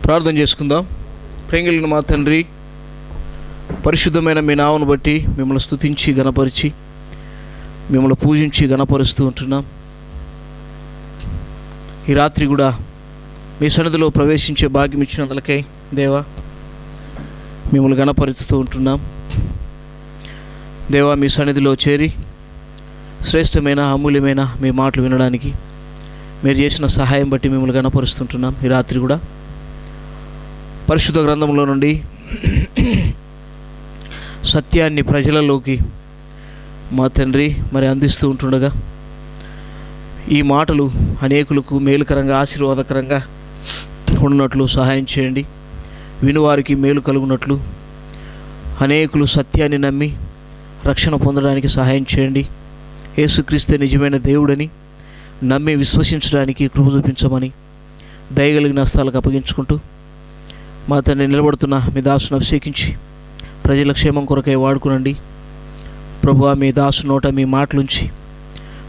ప్రార్థన చేసుకుందాం. ప్రేంగిలిన మా తండ్రి, పరిశుద్ధమైన మీ నామను బట్టి మిమ్మల్ని స్తుతించి గణపరిచి మిమ్మల్ని పూజించి గణపరుస్తూ ఉంటున్నాం. ఈ రాత్రి కూడా మీ సన్నిధిలో ప్రవేశించే భాగ్యం ఇచ్చినందులకై దేవా మిమ్మల్ని గణపరుస్తూ ఉంటున్నాం. దేవా, మీ సన్నిధిలో చేరి శ్రేష్టమైన అమూల్యమైన మీ మాటలు వినడానికి మీరు చేసిన సహాయం బట్టి మిమ్మల్ని గణపరుస్తుంటున్నాం. ఈ రాత్రి కూడా పరిశుద్ధ గ్రంథంలో నుండి సత్యాన్ని ప్రజలలోకి మా తండ్రి మరి అందిస్తూ ఉంటుండగా ఈ మాటలు అనేకులకు మేలుకరంగా ఆశీర్వాదకరంగా ఉన్నట్లు సహాయం చేయండి. వినువారికి మేలు కలుగునట్లు అనేకులు సత్యాన్ని నమ్మి రక్షణ పొందడానికి సహాయం చేయండి. యేసుక్రీస్తే నిజమైన దేవుడని నమ్మి విశ్వసించడానికి కృప చూపించమని దయగలిగిన హస్తాలకు అప్పగించుకుంటూ మా తండ్రి నిలబడుతున్న మీ దాసును అభిషేకించి ప్రజల క్షేమం కొరకై వాడుకునండి. ప్రభువా, మీ దాసు నోట మీ మాటలుంచి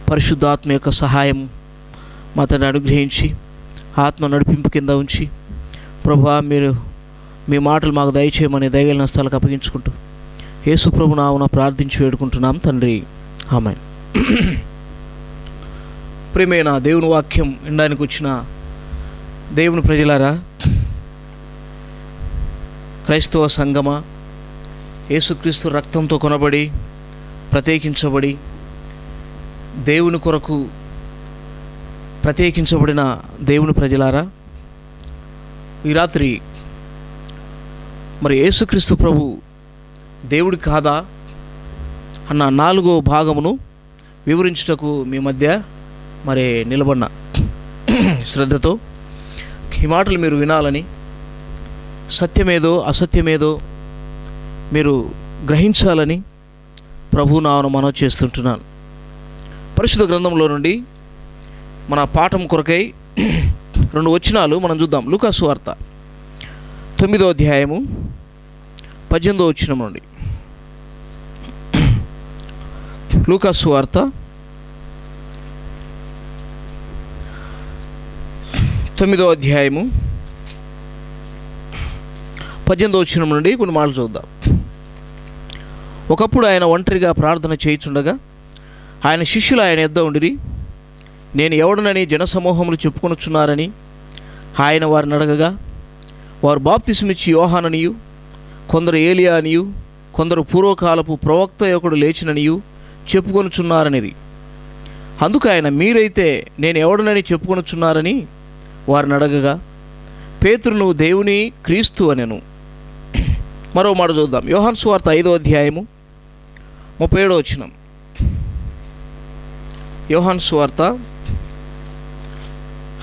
పరిశుద్ధాత్మ యొక్క సహాయం మా తండ్రి అనుగ్రహించి ఆత్మ నడిపింపు కింద ఉంచి ప్రభువా, మీరు మీ మాటలు మాకు దయచేయమని దయగలిగిన హస్తాలకు అప్పగించుకుంటూ యేసు ప్రభు నామమున ప్రార్థించి వేడుకుంటున్నాం తండ్రి, ఆమేన్. ప్రియమైన దేవుని వాక్యం వినడానికి వచ్చిన దేవుని ప్రజలారా, క్రైస్తవ సంగమా, యేసుక్రీస్తు రక్తంతో కొనబడి ప్రత్యేకించబడి దేవుని కొరకు ప్రత్యేకించబడిన దేవుని ప్రజలారా, ఈ రాత్రి మరి యేసుక్రీస్తు ప్రభు దేవుడి కాదా అన్న 4వ భాగమును వివరించుటకు మీ మధ్య మరి నిలబడిన శ్రద్ధతో ఈ మాటలు మీరు వినాలని, సత్యమేదో అసత్యమేదో మీరు గ్రహించాలని ప్రభు నామమున మనవి చేస్తుంటున్నాను. పరిశుద్ధ గ్రంథంలో నుండి మన పాఠం కొరకై 2 వచనాలు మనం చూద్దాం. లూకా సువార్త 9వ అధ్యాయము 18వ వచనం నుండి. లూకా సువార్త 9వ అధ్యాయము 18వ వచనం నుండి కొన్ని మాటలు చూద్దాం. ఒకప్పుడు ఆయన ఒంటరిగా ప్రార్థన చేయుచుండగా ఆయన శిష్యులు ఆయన యొద్ద ఉండిరి. నేను ఎవడనని జనసమూహములు చెప్పుకొనుచున్నారని ఆయన వారిని అడగగా, వారు బాప్తిసమిచ్చి యోహాననియు, కొందరు ఏలియా అనియు, కొందరు పూర్వకాలపు ప్రవక్త ఒకడు లేచిననియు చెప్పుకొనుచున్నారనిది. అందుకు ఆయన, మీరైతే నేను ఎవడనని చెప్పుకొనుచున్నారని వారిని అడగగా, పేతురు, నువ్వు దేవుని క్రీస్తు అనెను. మరో మాట చూద్దాం. యోహాను సువార్త 5వ అధ్యాయము 37వ వచనం. యోహాను సువార్త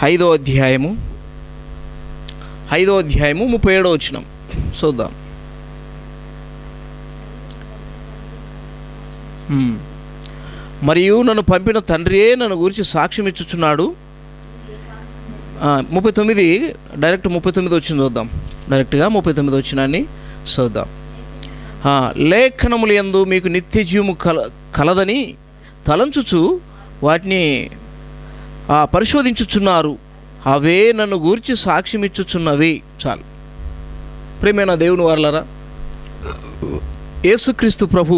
5వ అధ్యాయము 37వ వచనం చూద్దాం. మరియు నన్ను పంపిన తండ్రియే నన్ను గురించి సాక్ష్యం ఇచ్చుచున్నాడు. 39 డైరెక్ట్ 39 వచ్చింది చూద్దాం. డైరెక్ట్గా 39 వచ్చినాన్ని చూద్దాం. లేఖనములు యందు మీకు నిత్య జీవము కలదని తలంచుచు వాటిని పరిశోధించుచున్నారు, అవే నన్ను గూర్చి సాక్ష్యం ఇచ్చుచున్నవి. చాలు. ప్రియమైన దేవుని వారలారా, యేసుక్రీస్తు ప్రభు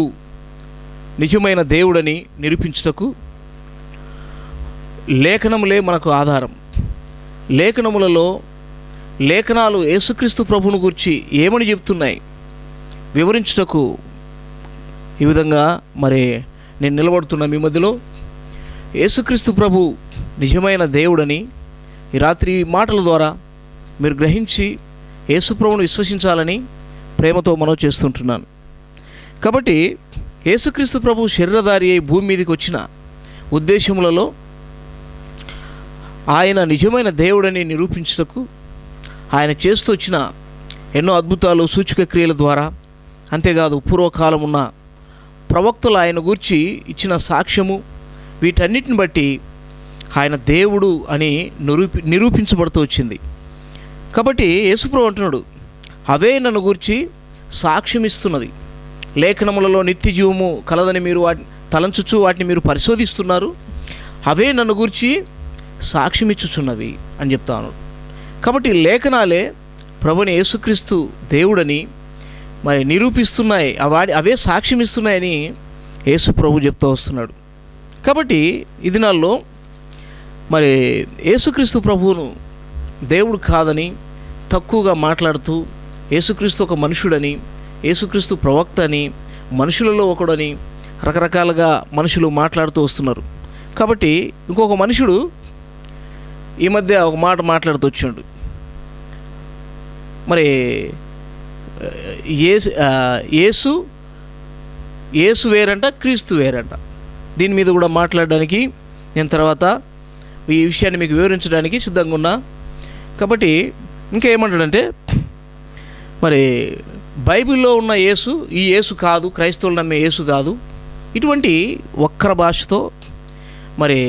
నిజమైన దేవుడని నిరూపించుటకు లేఖనములే మనకు ఆధారం. లేఖనములలో లేఖనాలు యేసుక్రీస్తు ప్రభువును గురించి ఏమని చెప్తున్నాయి వివరించుటకు ఈ విధంగా మరి నేను నిలబడుతున్న మీ మధ్యలో యేసుక్రీస్తు ప్రభు నిజమైన దేవుడని ఈ రాత్రి మాటల ద్వారా మీరు గ్రహించి యేసు ప్రభువును విశ్వసించాలని ప్రేమతో మనవి చేస్తుంటున్నాను. కాబట్టి యేసుక్రీస్తు ప్రభు శరీరధారి అయి భూమి మీదకి వచ్చిన ఉద్దేశములలో ఆయన నిజమైన దేవుడని నిరూపించుటకు ఆయన చేస్తూ వచ్చిన ఎన్నో అద్భుతాలు, సూచక క్రియల ద్వారా, అంతేకాదు పూర్వకాలం ఉన్న ప్రవక్తలు ఆయన గూర్చి ఇచ్చిన సాక్ష్యము, వీటన్నిటిని బట్టి ఆయన దేవుడు అని నిరూపించబడుతూ వచ్చింది. కాబట్టి యేసుప్రభు అంటున్నాడు, అవే నన్ను గూర్చి సాక్ష్యం ఇస్తున్నది. లేఖనములలో నిత్య జీవము కలదని మీరు వాటిని తలంచుచు వాటిని మీరు పరిశోధిస్తున్నారు, అవే నన్ను గూర్చి సాక్ష్యం ఇచ్చుచున్నవి అని చెప్తాను. కాబట్టి లేఖనాలే ప్రభుని యేసుక్రీస్తు దేవుడని మరి నిరూపిస్తున్నాయి, అవే సాక్ష్యం ఇస్తున్నాయని యేసు ప్రభు చెప్తూ వస్తున్నాడు. కాబట్టి ఈ దినాల్లో మరి యేసుక్రీస్తు ప్రభువును దేవుడు కాదని తక్కువగా మాట్లాడుతూ, యేసుక్రీస్తు ఒక మనుషుడని, యేసుక్రీస్తు ప్రవక్త అని, మనుషులలో ఒకడని రకరకాలుగా మనుషులు మాట్లాడుతూ వస్తున్నారు. కాబట్టి ఇంకొక మనుషుడు ఈ మధ్య ఒక మాట మాట్లాడుతూ వచ్చాడు. మరి యేసు వేరంట, క్రీస్తు వేరంట. దీని మీద కూడా మాట్లాడడానికి నేను తర్వాత ఈ విషయాన్ని మీకు వివరించడానికి సిద్ధంగా ఉన్నా. కాబట్టి ఇంకా ఏమంటాడంటే, మరి బైబిల్లో ఉన్న యేసు ఈ యేసు కాదు, క్రైస్తవులు నమ్మే యేసు కాదు. ఇటువంటి వక్ర భాషతో మరి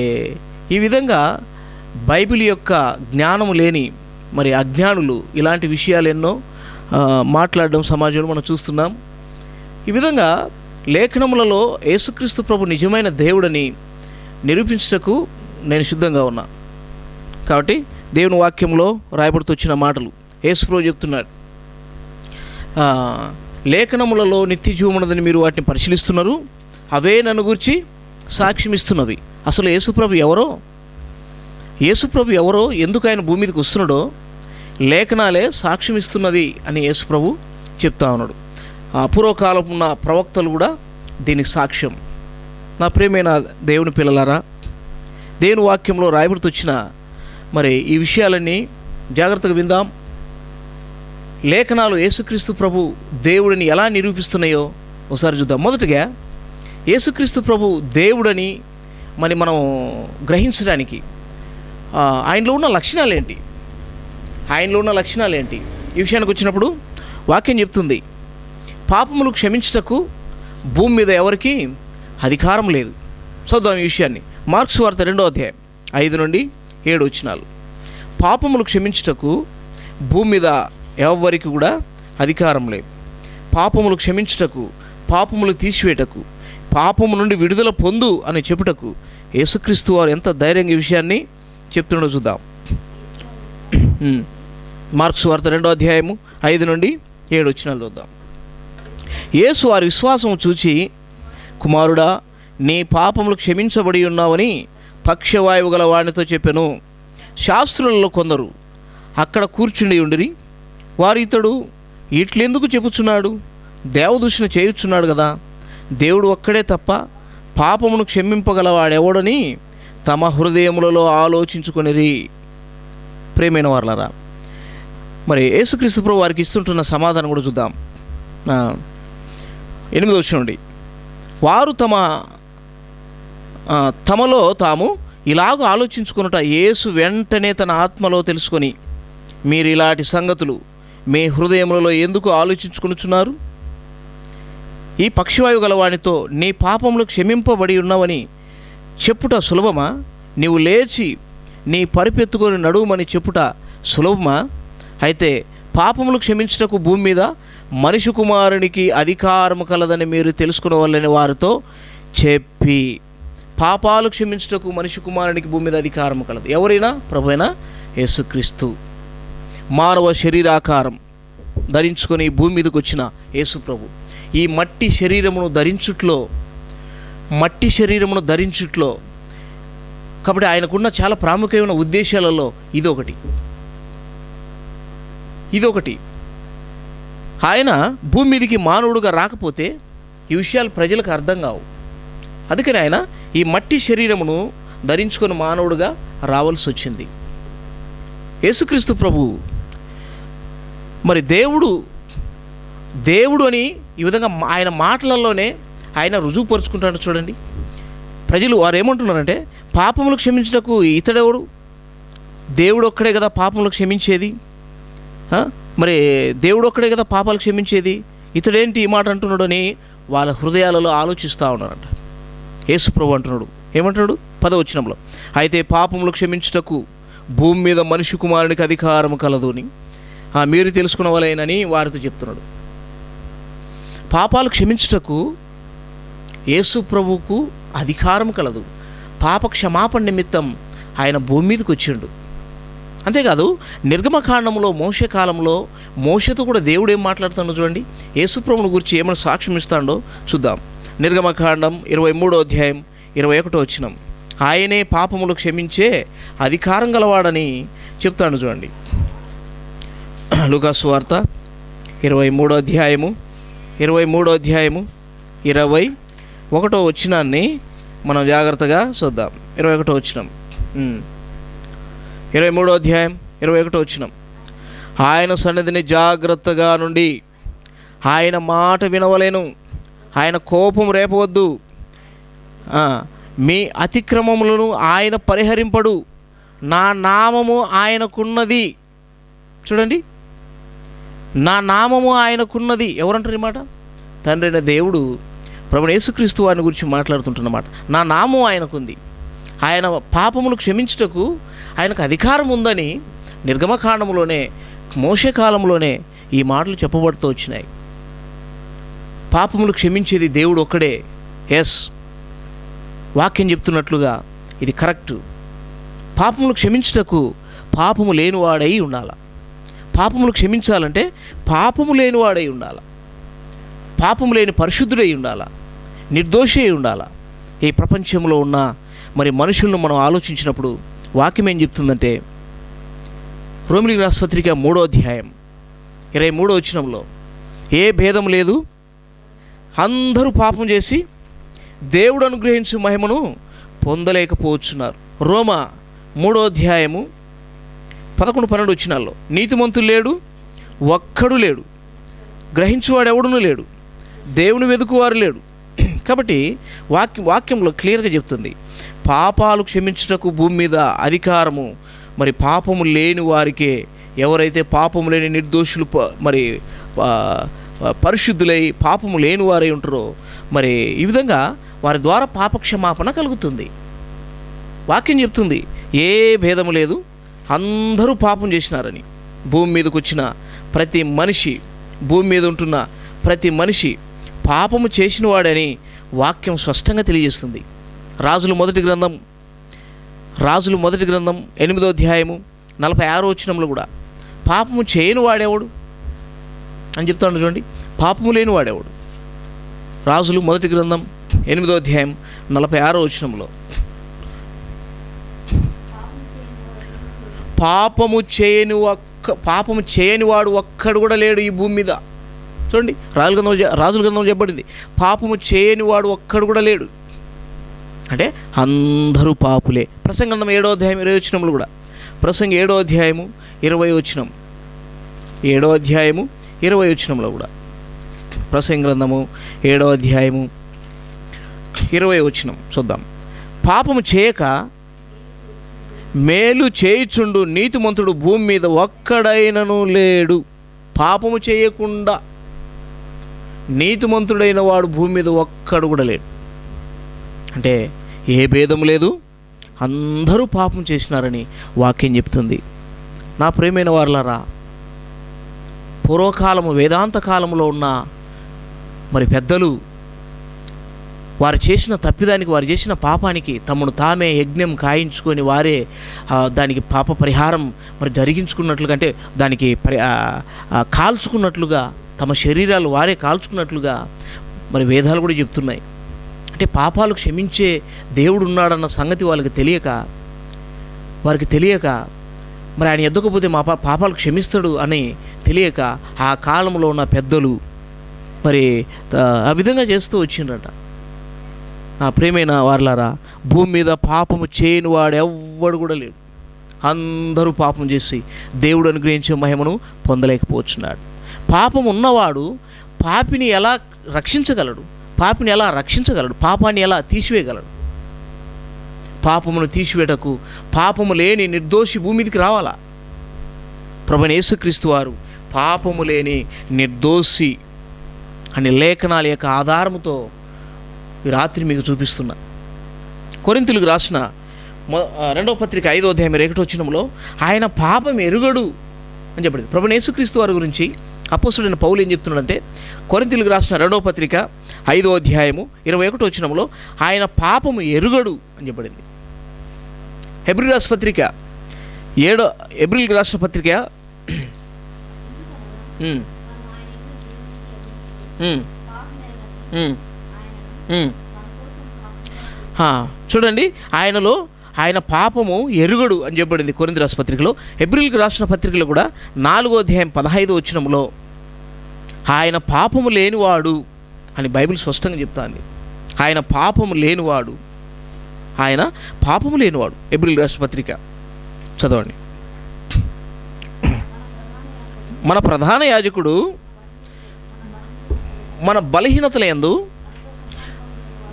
ఈ విధంగా బైబిల్ యొక్క జ్ఞానం లేని మరి అజ్ఞానులు ఇలాంటి విషయాలు ఎన్నో మాట్లాడడం సమాజంలో మనం చూస్తున్నాం. ఈ విధంగా లేఖనములలో యేసుక్రీస్తు ప్రభు నిజమైన దేవుడని నిరూపించుటకు నేను సిద్ధంగా ఉన్నా. కాబట్టి దేవుని వాక్యంలో రాయబడుతూ వచ్చిన మాటలు యేసు ప్రభు చెప్తున్నాడు, లేఖనములలో నిత్య జీవమున్నదని మీరు వాటిని పరిశీలిస్తున్నారు, అవే నన్ను గురించి సాక్ష్యం ఇస్తున్నవి. అసలు యేసుప్రభు ఎవరో, యేసుప్రభు ఎవరో, ఎందుకు ఆయన భూమి మీదకి వస్తున్నాడో లేఖనాలే సాక్ష్యం ఇస్తున్నవి అని యేసుప్రభు చెప్తా ఉన్నాడు. పూర్వకాలపు ఉన్న ప్రవక్తలు కూడా దీనికి సాక్ష్యం. నా ప్రియమైన దేవుని పిల్లలారా, దేవుని వాక్యంలో రాయబడుతూ వచ్చిన మరి ఈ విషయాలన్నీ జాగ్రత్తగా విందాం. లేఖనాలు యేసుక్రీస్తు ప్రభు దేవుడిని ఎలా నిరూపిస్తున్నాయో ఒకసారి చూద్దాం. మొదటగా యేసుక్రీస్తు ప్రభు దేవుడని మనం గ్రహించడానికి ఆయనలో ఉన్న లక్షణాలు ఏంటి, ఈ విషయానికి వచ్చినప్పుడు వాక్యం చెప్తుంది, పాపములు క్షమించుటకు భూమి మీద ఎవరికి అధికారం లేదు. చూద్దాం ఈ విషయాన్ని. మార్క్స్ వార్త 2వ అధ్యాయం 5 నుండి 7 వచనాలు. పాపములు క్షమించుటకు భూమి మీద ఎవరికి కూడా అధికారం లేదు. పాపములు క్షమించుటకు, పాపములు తీసివేటకు, పాపము నుండి విడుదల పొందు అని చెప్పుటకు యేసుక్రీస్తు వారు ఎంత ధైర్యంగా ఈ విషయాన్ని చెప్తున్నాడో చూద్దాం. మార్క్స్ వార్త 2వ అధ్యాయము 5 నుండి 7 వచనాలు చూద్దాం. యేసు వారి విశ్వాసం చూచి, కుమారుడా, నీ పాపములు క్షమించబడి ఉన్నావని పక్షవాయువు గల వాడితో చెప్పెను. శాస్త్రులలో కొందరు అక్కడ కూర్చుండి ఉండిరి. వారు, ఇతడు ఇట్లెందుకు చెప్పుచున్నాడు, దేవదూషణ చేయుచున్నాడు కదా, దేవుడు ఒక్కడే తప్ప పాపమును క్షమింపగలవాడెవడని తమ హృదయములలో ఆలోచించుకొనిరి. ప్రేమైన వారలారా, మరి యేసుక్రీస్తు ప్రభు వారికి ఇస్తుంటున్న సమాధానం కూడా చూద్దాం. 8వ వచనం నుండి, వారు తమలో తాము ఇలాగ ఆలోచించుకొనుట యేసు వెంటనే తన ఆత్మలో తెలుసుకొని, మీరు ఇలాంటి సంగతులు మీ హృదయములలో ఎందుకు ఆలోచించుకొనుచున్నారు? ఈ పక్షవాయువు గలవానితో నీ పాపములు క్షమింపబడి ఉన్నవని చెప్పుట సులభమా? నీవు లేచి నీ పరిపెత్తుకొని నడుమని చెప్పుట సులభమా? అయితే పాపములు క్షమించుటకు భూమి మీద మనిషి కుమారునికి అధికారము కలదని మీరు తెలుసుకునవలని వారితో చెప్పి, పాపాలు క్షమించుటకు మనిషి కుమారునికి భూమి మీద అధికారము కలదు. ఎవరైనా? ప్రభువైన యేసుక్రీస్తు మానవ శరీరాకారం ధరించుకొని భూమి మీదకి వచ్చిన యేసు ప్రభు ఈ మట్టి శరీరమును ధరించుట్లో కాబట్టి ఆయనకున్న చాలా ప్రాముఖ్యమైన ఉద్దేశాలలో ఇదొకటి. ఆయన భూమి మీదకి మానవుడుగా రాకపోతే ఈ విషయాలు ప్రజలకు అర్థం కావు. అందుకని ఆయన ఈ మట్టి శరీరమును ధరించుకొని మానవుడుగా రావాల్సి వచ్చింది. యేసుక్రీస్తు ప్రభు మరి దేవుడు అని ఈ విధంగా ఆయన మాటలలోనే ఆయన రుజువుపరుచుకుంటాడు. చూడండి, ప్రజలు వారు ఏమంటున్నారంటే, పాపములు క్షమించుటకు ఇతడెవడు? దేవుడు ఒక్కడే కదా పాపములు క్షమించేది. మరి దేవుడు ఒక్కడే కదా పాపాలు క్షమించేది, ఇతడేంటి ఈ మాట అంటున్నాడు అని వాళ్ళ హృదయాలలో ఆలోచిస్తూ ఉన్నారంట. యేసు ప్రభు అంటున్నాడు, ఏమంటున్నాడు 10వ వచనంలో, అయితే పాపములు క్షమించుటకు భూమి మీద మనిషి కుమారునికి అధికారం కలదు అని మీరు తెలుసుకునవలేనని వారితో చెప్తున్నాడు. పాపాలు క్షమించుటకు యేసు ప్రభువుకు అధికారం కలదు. పాప క్షమాపణ నిమిత్తం ఆయన భూమి మీదకి వచ్చిండు. అంతేకాదు నిర్గమకాండంలో మోషే కాలంలో మోషేతో కూడా దేవుడు ఏం మాట్లాడుతాడో చూడండి. యేసుప్రభుని గురించి ఏమైనా సాక్ష్యం ఇస్తాడో చూద్దాం. నిర్గమకాండం 23వ అధ్యాయం 21వ వచనం. ఆయనే పాపములు క్షమించే అధికారం గలవాడని చెప్తాడు చూడండి. లూకాసు వార్త 23వ అధ్యాయము 21వ వచనాన్ని మనం జాగ్రత్తగా చూద్దాం. 21వ వచనం, 23వ అధ్యాయం 21వ వచనం. ఆయన సన్నిధిని జాగ్రత్తగా నుండి ఆయన మాట వినవలేను, ఆయన కోపం రేపవద్దు, మీ అతిక్రమములను ఆయన పరిహరింపడు, నా నామము ఆయనకున్నది. చూడండి, నా నామము ఆయనకున్నది. ఎవరంటారు ఈ మాట? తండ్రి అయిన దేవుడు ప్రభువు యేసుక్రీస్తు వారిని గురించి మాట్లాడుతుంటున్నమాట. నా నామం ఆయనకుంది, ఆయన పాపములు క్షమించుటకు ఆయనకు అధికారం ఉందని నిర్గమకాండంలోనే మోషే కాలంలోనే ఈ మాటలు చెప్పబడుతూ వచ్చినాయి. పాపములు క్షమించేది దేవుడు ఒక్కడే. ఎస్, వాక్యం చెప్తున్నట్లుగా ఇది కరెక్టు. పాపములు క్షమించుటకు పాపము లేనివాడై ఉండాల. పాపములు క్షమించాలంటే పాపము లేనివాడై ఉండాల, పాపము లేని పరిశుద్ధుడై ఉండాల, నిర్దోషి అయి ఉండాల. ఈ ప్రపంచంలో ఉన్న మరి మనుషులను మనం ఆలోచించినప్పుడు వాక్యం ఏం చెప్తుందంటే, రోమిలికి రాసిన పత్రిక 3వ అధ్యాయం 23వ వచనంలో, ఏ భేదం లేదు, అందరూ పాపం చేసి దేవుడు అనుగ్రహించు మహిమను పొందలేకపోతున్నారు. రోమా 3వ అధ్యాయము 11-12 వచనాల్లో, నీతిమంతుడు లేడు, ఒక్కడు లేడు, గ్రహించువాడు ఎవడునూ లేడు, దేవుని వెదుకువారు లేడు. కాబట్టి వాక్యంలో క్లియర్గా చెప్తుంది, పాపాలు క్షమించుటకు భూమి మీద అధికారము మరి పాపము లేని వారికే. ఎవరైతే పాపము లేని నిర్దోషులు మరి పరిశుద్ధులై పాపము లేని వారై ఉంటారో మరి ఈ విధంగా వారి ద్వారా పాపక్షమాపణ కలుగుతుంది. వాక్యం చెప్తుంది ఏ భేదము లేదు, అందరూ పాపం చేసినారని. భూమి మీదకి వచ్చిన ప్రతి మనిషి, భూమి మీద ఉంటున్న ప్రతి మనిషి పాపము చేసిన వాడని వాక్యం స్పష్టంగా తెలియజేస్తుంది. రాజుల మొదటి గ్రంథం 8వ అధ్యాయము 46వ వచనంలో కూడా పాపము చేయని వాడేవాడు అని చెప్తాను చూడండి. పాపము లేని వాడేవాడు. రాజులు మొదటి గ్రంథం 8వ అధ్యాయం 46వ వచనంలో, పాపము చేయని వాడు ఒక్కడు కూడా లేడు ఈ భూమి మీద. చూడండి, రాజుల గ్రంథం చెప్పబడింది, పాపము చేయని వాడు ఒక్కడు కూడా లేడు. అంటే అందరూ పాపులే. ప్రసంగ గ్రంథం 7వ అధ్యాయం 20వ వచనంలో కూడా, ప్రసంగ 7వ అధ్యాయము 20వ వచనం, 7వ అధ్యాయము 20వ వచనంలో కూడా, ప్రసంగ గ్రంథము 7వ అధ్యాయము 20వ వచనం చూద్దాం. పాపము చేయక మేలు చేయుచుండు నీతిమంతుడు భూమి మీద ఒక్కడైనను లేడు. పాపము చేయకుండా నీతిమంతుడైన వాడు భూమి మీద ఒక్కడు కూడా లేడు. అంటే ఏ భేదము లేదు, అందరూ పాపం చేసినారని వాక్యం చెప్తుంది. నా ప్రియమైన వారలారా, పూర్వకాలము వేదాంత కాలంలో ఉన్న మరి పెద్దలు వారు చేసిన తప్పిదానికి, వారు చేసిన పాపానికి తమను తామే యజ్ఞం కాయించుకొని వారే దానికి పాప పరిహారం మరి జరిగించుకున్నట్లుగా, అంటే దానికి కాల్చుకున్నట్లుగా, తమ శరీరాలు వారే కాల్చుకున్నట్లుగా మరి వేదాలు కూడా చెప్తున్నాయి. అంటే పాపాలు క్షమించే దేవుడు ఉన్నాడన్న సంగతి వారికి తెలియక మరి ఆయన ఎద్దకపోతే మా పాపాలు క్షమిస్తాడు అని తెలియక ఆ కాలంలో ఉన్న పెద్దలు మరి ఆ విధంగా చేస్తూ వచ్చిండ్రట. ఆ ప్రేమైన వారలారా, భూమి మీద పాపము చేయని వాడు ఎవ్వడు కూడా లేడు. అందరూ పాపం చేసి దేవుడు అనుగ్రహించే మహిమను పొందలేకపోతున్నాడు. పాపం ఉన్నవాడు పాపిని ఎలా రక్షించగలడు? పాపాన్ని ఎలా తీసివేయగలడు? పాపమును తీసివేటకు పాపము లేని నిర్దోషి భూమి మీదకి రావాలా? ప్రభువైన యేసుక్రీస్తు వారు పాపము లేని నిర్దోషి అనే లేఖనాల యొక్క ఆధారముతో ఈ రాత్రి మీకు చూపిస్తున్నా. కొరింథీయులకు రాసిన 2వ పత్రిక 5వ అధ్యాయం 1వ వచనంలో ఆయన పాపం ఎరుగడు అని చెప్పండి. ప్రభువైన యేసుక్రీస్తు వారి గురించి అపోస్తలుడైన పౌలు ఏం చెప్తున్నాడంటే, కొరింథీయులకు రాసిన 2వ పత్రిక 5వ అధ్యాయము 21వ వచనంలో ఆయన పాపము ఎరుగడు అని చెప్పబడింది. హెబ్రీ రాసిన పత్రిక హెబ్రీయులకు రాసిన పత్రిక చూడండి, ఆయన పాపము ఎరుగడు అని చెప్పబడింది కొరింథీ రాసిన పత్రికలో. హెబ్రీయులకు రాసిన పత్రికలో కూడా 4వ అధ్యాయం 15వ వచనంలో ఆయన పాపము లేనివాడు అని బైబిల్ స్పష్టంగా చెప్తాంది. ఆయన పాపము లేనివాడు, ఆయన పాపము లేనివాడు. హెబ్రీయులకు రాసిన పత్రిక చదవండి. మన ప్రధాన యాజకుడు మన బలహీనతలందు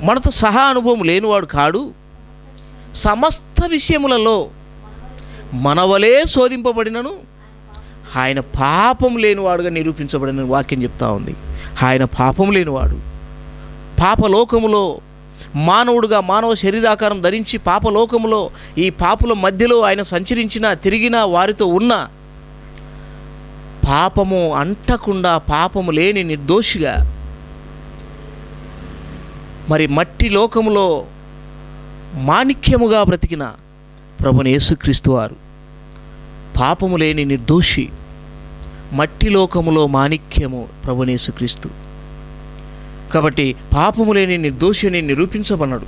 మనతో సహా అనుభవం లేనివాడు కాడు, సమస్త విషయములలో మనవలే శోధింపబడినను ఆయన పాపం లేనివాడుగా నిరూపించబడిన వాక్యం చెప్తా ఉంది. ఆయన పాపం లేనివాడు. పాపలోకములో మానవుడుగా మానవ శరీరాకారం ధరించి పాపలోకములో ఈ పాపుల మధ్యలో ఆయన సంచరించిన తిరిగిన వారితో ఉన్న పాపము అంటకుండా పాపము లేని నిర్దోషిగా మరి మట్టి లోకములో మాణిక్యముగా బ్రతికిన ప్రభుని యేసుక్రీస్తు వారు పాపము లేని నిర్దోషి, మట్టి లోకములో మాణిక్యము ప్రభుని యేసుక్రీస్తు. కాబట్టి పాపము లేని నిర్దోషిని నిరూపించబడ్డాడు.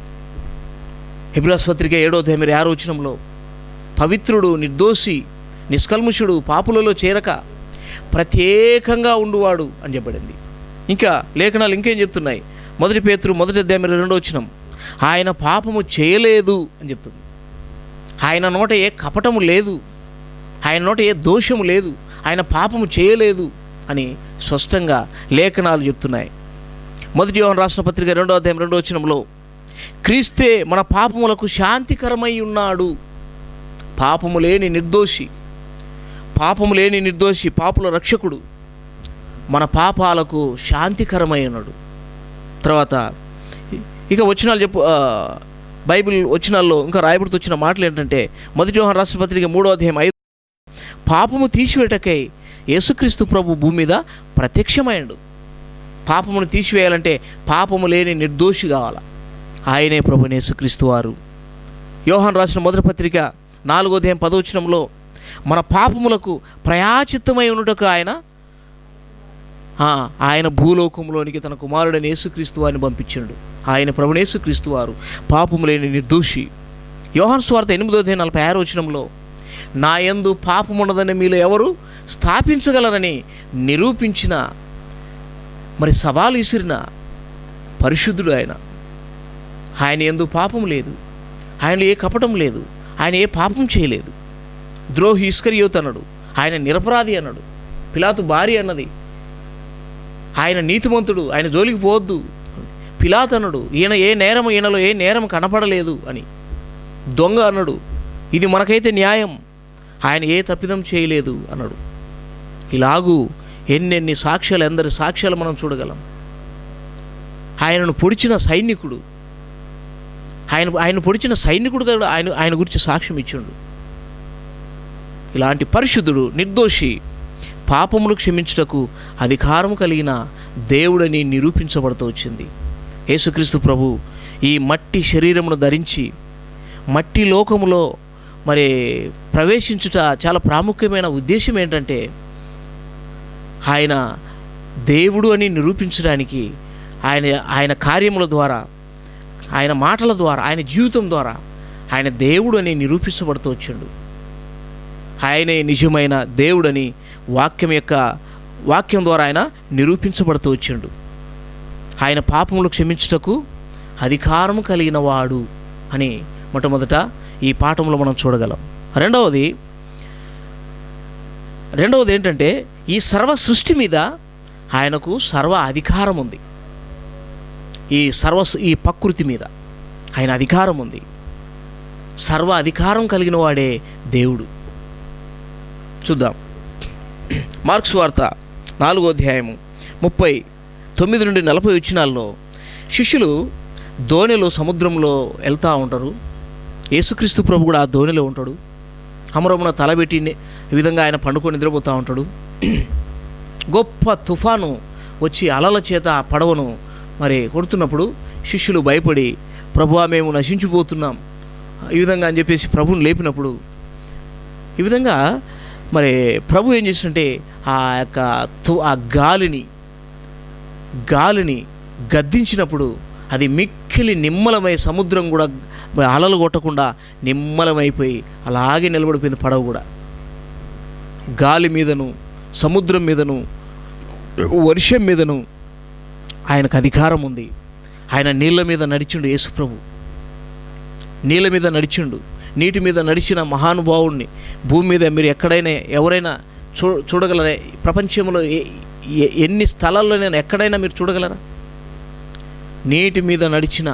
హెబ్రీయుల పత్రిక 7వ అధ్యాయం 6వ వచనంలో పవిత్రుడు, నిర్దోషి, నిష్కల్ముషుడు, పాపులలో చేరక ప్రత్యేకంగా ఉండువాడు అని చెప్పబడింది. ఇంకా లేఖనాలు ఇంకేం చెప్తున్నాయి? 1 పేతురు 1వ అధ్యాయం 2వ వచనం ఆయన పాపము చేయలేదు అని చెప్తుంది. ఆయన నోట ఏ కపటము లేదు, ఆయన నోట ఏ దోషము లేదు, ఆయన పాపము చేయలేదు అని స్పష్టంగా లేఖనాలు చెప్తున్నాయి. 1 యోహాను రాసిన పత్రిక 2వ అధ్యాయం 2వ వచనంలో క్రీస్తే మన పాపములకు శాంతికరమై ఉన్నాడు. పాపము లేని నిర్దోషి, పాపము లేని నిర్దోషి, పాపుల రక్షకుడు, మన పాపాలకు శాంతికరమై ఉన్నాడు. తర్వాత ఇక వచనాలు బైబిల్ వచనాల్లో ఇంకా రాయబడుతూ వచ్చిన మాటలు ఏంటంటే 1 యోహాను రాసిన పత్రిక 3వ అధ్యాయం 5 పాపము తీసివేటకై యేసుక్రీస్తు ప్రభు భూమి మీద ప్రత్యక్షమైండు. పాపమును తీసివేయాలంటే పాపము లేని నిర్దోషి కావాలి. ఆయనే ప్రభుని యేసుక్రీస్తు వారు. యోహాను రాసిన 1వ పత్రిక 4వ అధ్యాయం 10వ వచనంలో మన పాపములకు ప్రయాచిత్తమై ఉన్నటకు ఆయన భూలోకంలోనికి తన కుమారుడైన యేసుక్రీస్తు వారిని పంపించాడు. ఆయన ప్రభుని యేసుక్రీస్తు వారు పాపము లేని నిర్దోషి. యోహాను సువార్త 8వ అధ్యాయం 46వ వచనంలో నా యందు పాపమున్నదని మీలో ఎవరు స్థాపించగలరని నిరూపించిన మరి సవాలు విసిరిన పరిశుద్ధుడు ఆయన. ఆయన యందు పాపం లేదు, ఆయనలో ఏ కపటం లేదు, ఆయన ఏ పాపం చేయలేదు. ద్రోహి ఇస్కరియోతు అన్నాడు, ఆయన నిరపరాధి అన్నాడు. పిలాతు భార్య అన్నది ఆయన నీతిమంతుడు, ఆయన జోలికి పోవద్దు. పిలాతు అన్నాడు ఈయనలో ఏ నేరం కనపడలేదు అని. దొంగ అన్నాడు, ఇది మనకైతే న్యాయం, ఆయన ఏ తప్పిదం చేయలేదు అన్నాడు. ఇలాగూ ఎన్నెన్ని సాక్ష్యాలు, ఎందరి సాక్ష్యాలు మనం చూడగలం. ఆయనను పొడిచిన సైనికుడు, ఆయన పొడిచిన సైనికుడు కూడా ఆయన గురించి సాక్ష్యం ఇచ్చిండు. ఇలాంటి పరిశుద్ధుడు, నిర్దోషి, పాపములు క్షమించుటకు అధికారం కలిగిన దేవుడని నిరూపించబడుతూ వచ్చింది. యేసుక్రీస్తు ప్రభు ఈ మట్టి శరీరమును ధరించి మట్టి లోకములో మరి ప్రవేశించుట చాలా ప్రాముఖ్యమైన ఉద్దేశం ఏంటంటే ఆయన దేవుడు అని నిరూపించడానికి ఆయన కార్యముల ద్వారా, ఆయన మాటల ద్వారా, ఆయన జీవితం ద్వారా ఆయన దేవుడు అని నిరూపించబడుతూ వచ్చిండు. ఆయనే నిజమైన దేవుడని వాక్యం ద్వారా ఆయన నిరూపించబడుతూ వచ్చిండు. ఆయన పాపములు క్షమించుటకు అధికారం కలిగిన వాడు అని మొట్టమొదట ఈ పాఠంలో మనం చూడగలం. రెండవది ఏంటంటే ఈ సర్వ సృష్టి మీద ఆయనకు సర్వ అధికారం ఉంది. ఈ ప్రకృతి మీద ఆయన అధికారం ఉంది. సర్వ అధికారం కలిగిన వాడే దేవుడు. చూద్దాం. మార్క్స్ వార్త 4వ అధ్యాయము 39 నుండి 40 వచనాల్లో శిష్యులు దోణిలో సముద్రంలో వెళ్తూ ఉంటారు. యేసుక్రీస్తు ప్రభు కూడా ఆ దోణిలో ఉంటాడు. అమరమున తలబెట్టి ఈ విధంగా ఆయన పండుకొని నిద్రపోతూ ఉంటాడు. గొప్ప తుఫాను వచ్చి అలల చేత ఆ పడవను మరి కొడుతున్నప్పుడు శిష్యులు భయపడి ప్రభువా మేము నశించిపోతున్నాం ఈ విధంగా అని చెప్పేసి ప్రభువుని లేపినప్పుడు ఈ విధంగా మరి ప్రభు ఏం చేస్తుంటే ఆ యొక్క ఆ గాలిని గద్దించినప్పుడు అది మిక్కిలి నిమ్మలమై సముద్రం కూడా అలలు కొట్టకుండా నిమ్మలమైపోయి అలాగే నిలబడిపోయింది పడవ కూడా. గాలి మీదను సముద్రం మీదను వర్షం మీదను ఆయనకు అధికారం ఉంది. ఆయన నీళ్ళ మీద నడిచిండు. యేసుప్రభు నీళ్ళ మీద నడిచిండు. నీటి మీద నడిచిన మహానుభావుడిని భూమి మీద మీరు ఎక్కడైనా ఎవరైనా చూడగలరా? ప్రపంచంలో ఎన్ని స్థలాల్లోనైనా ఎక్కడైనా మీరు చూడగలరా? నీటి మీద నడిచిన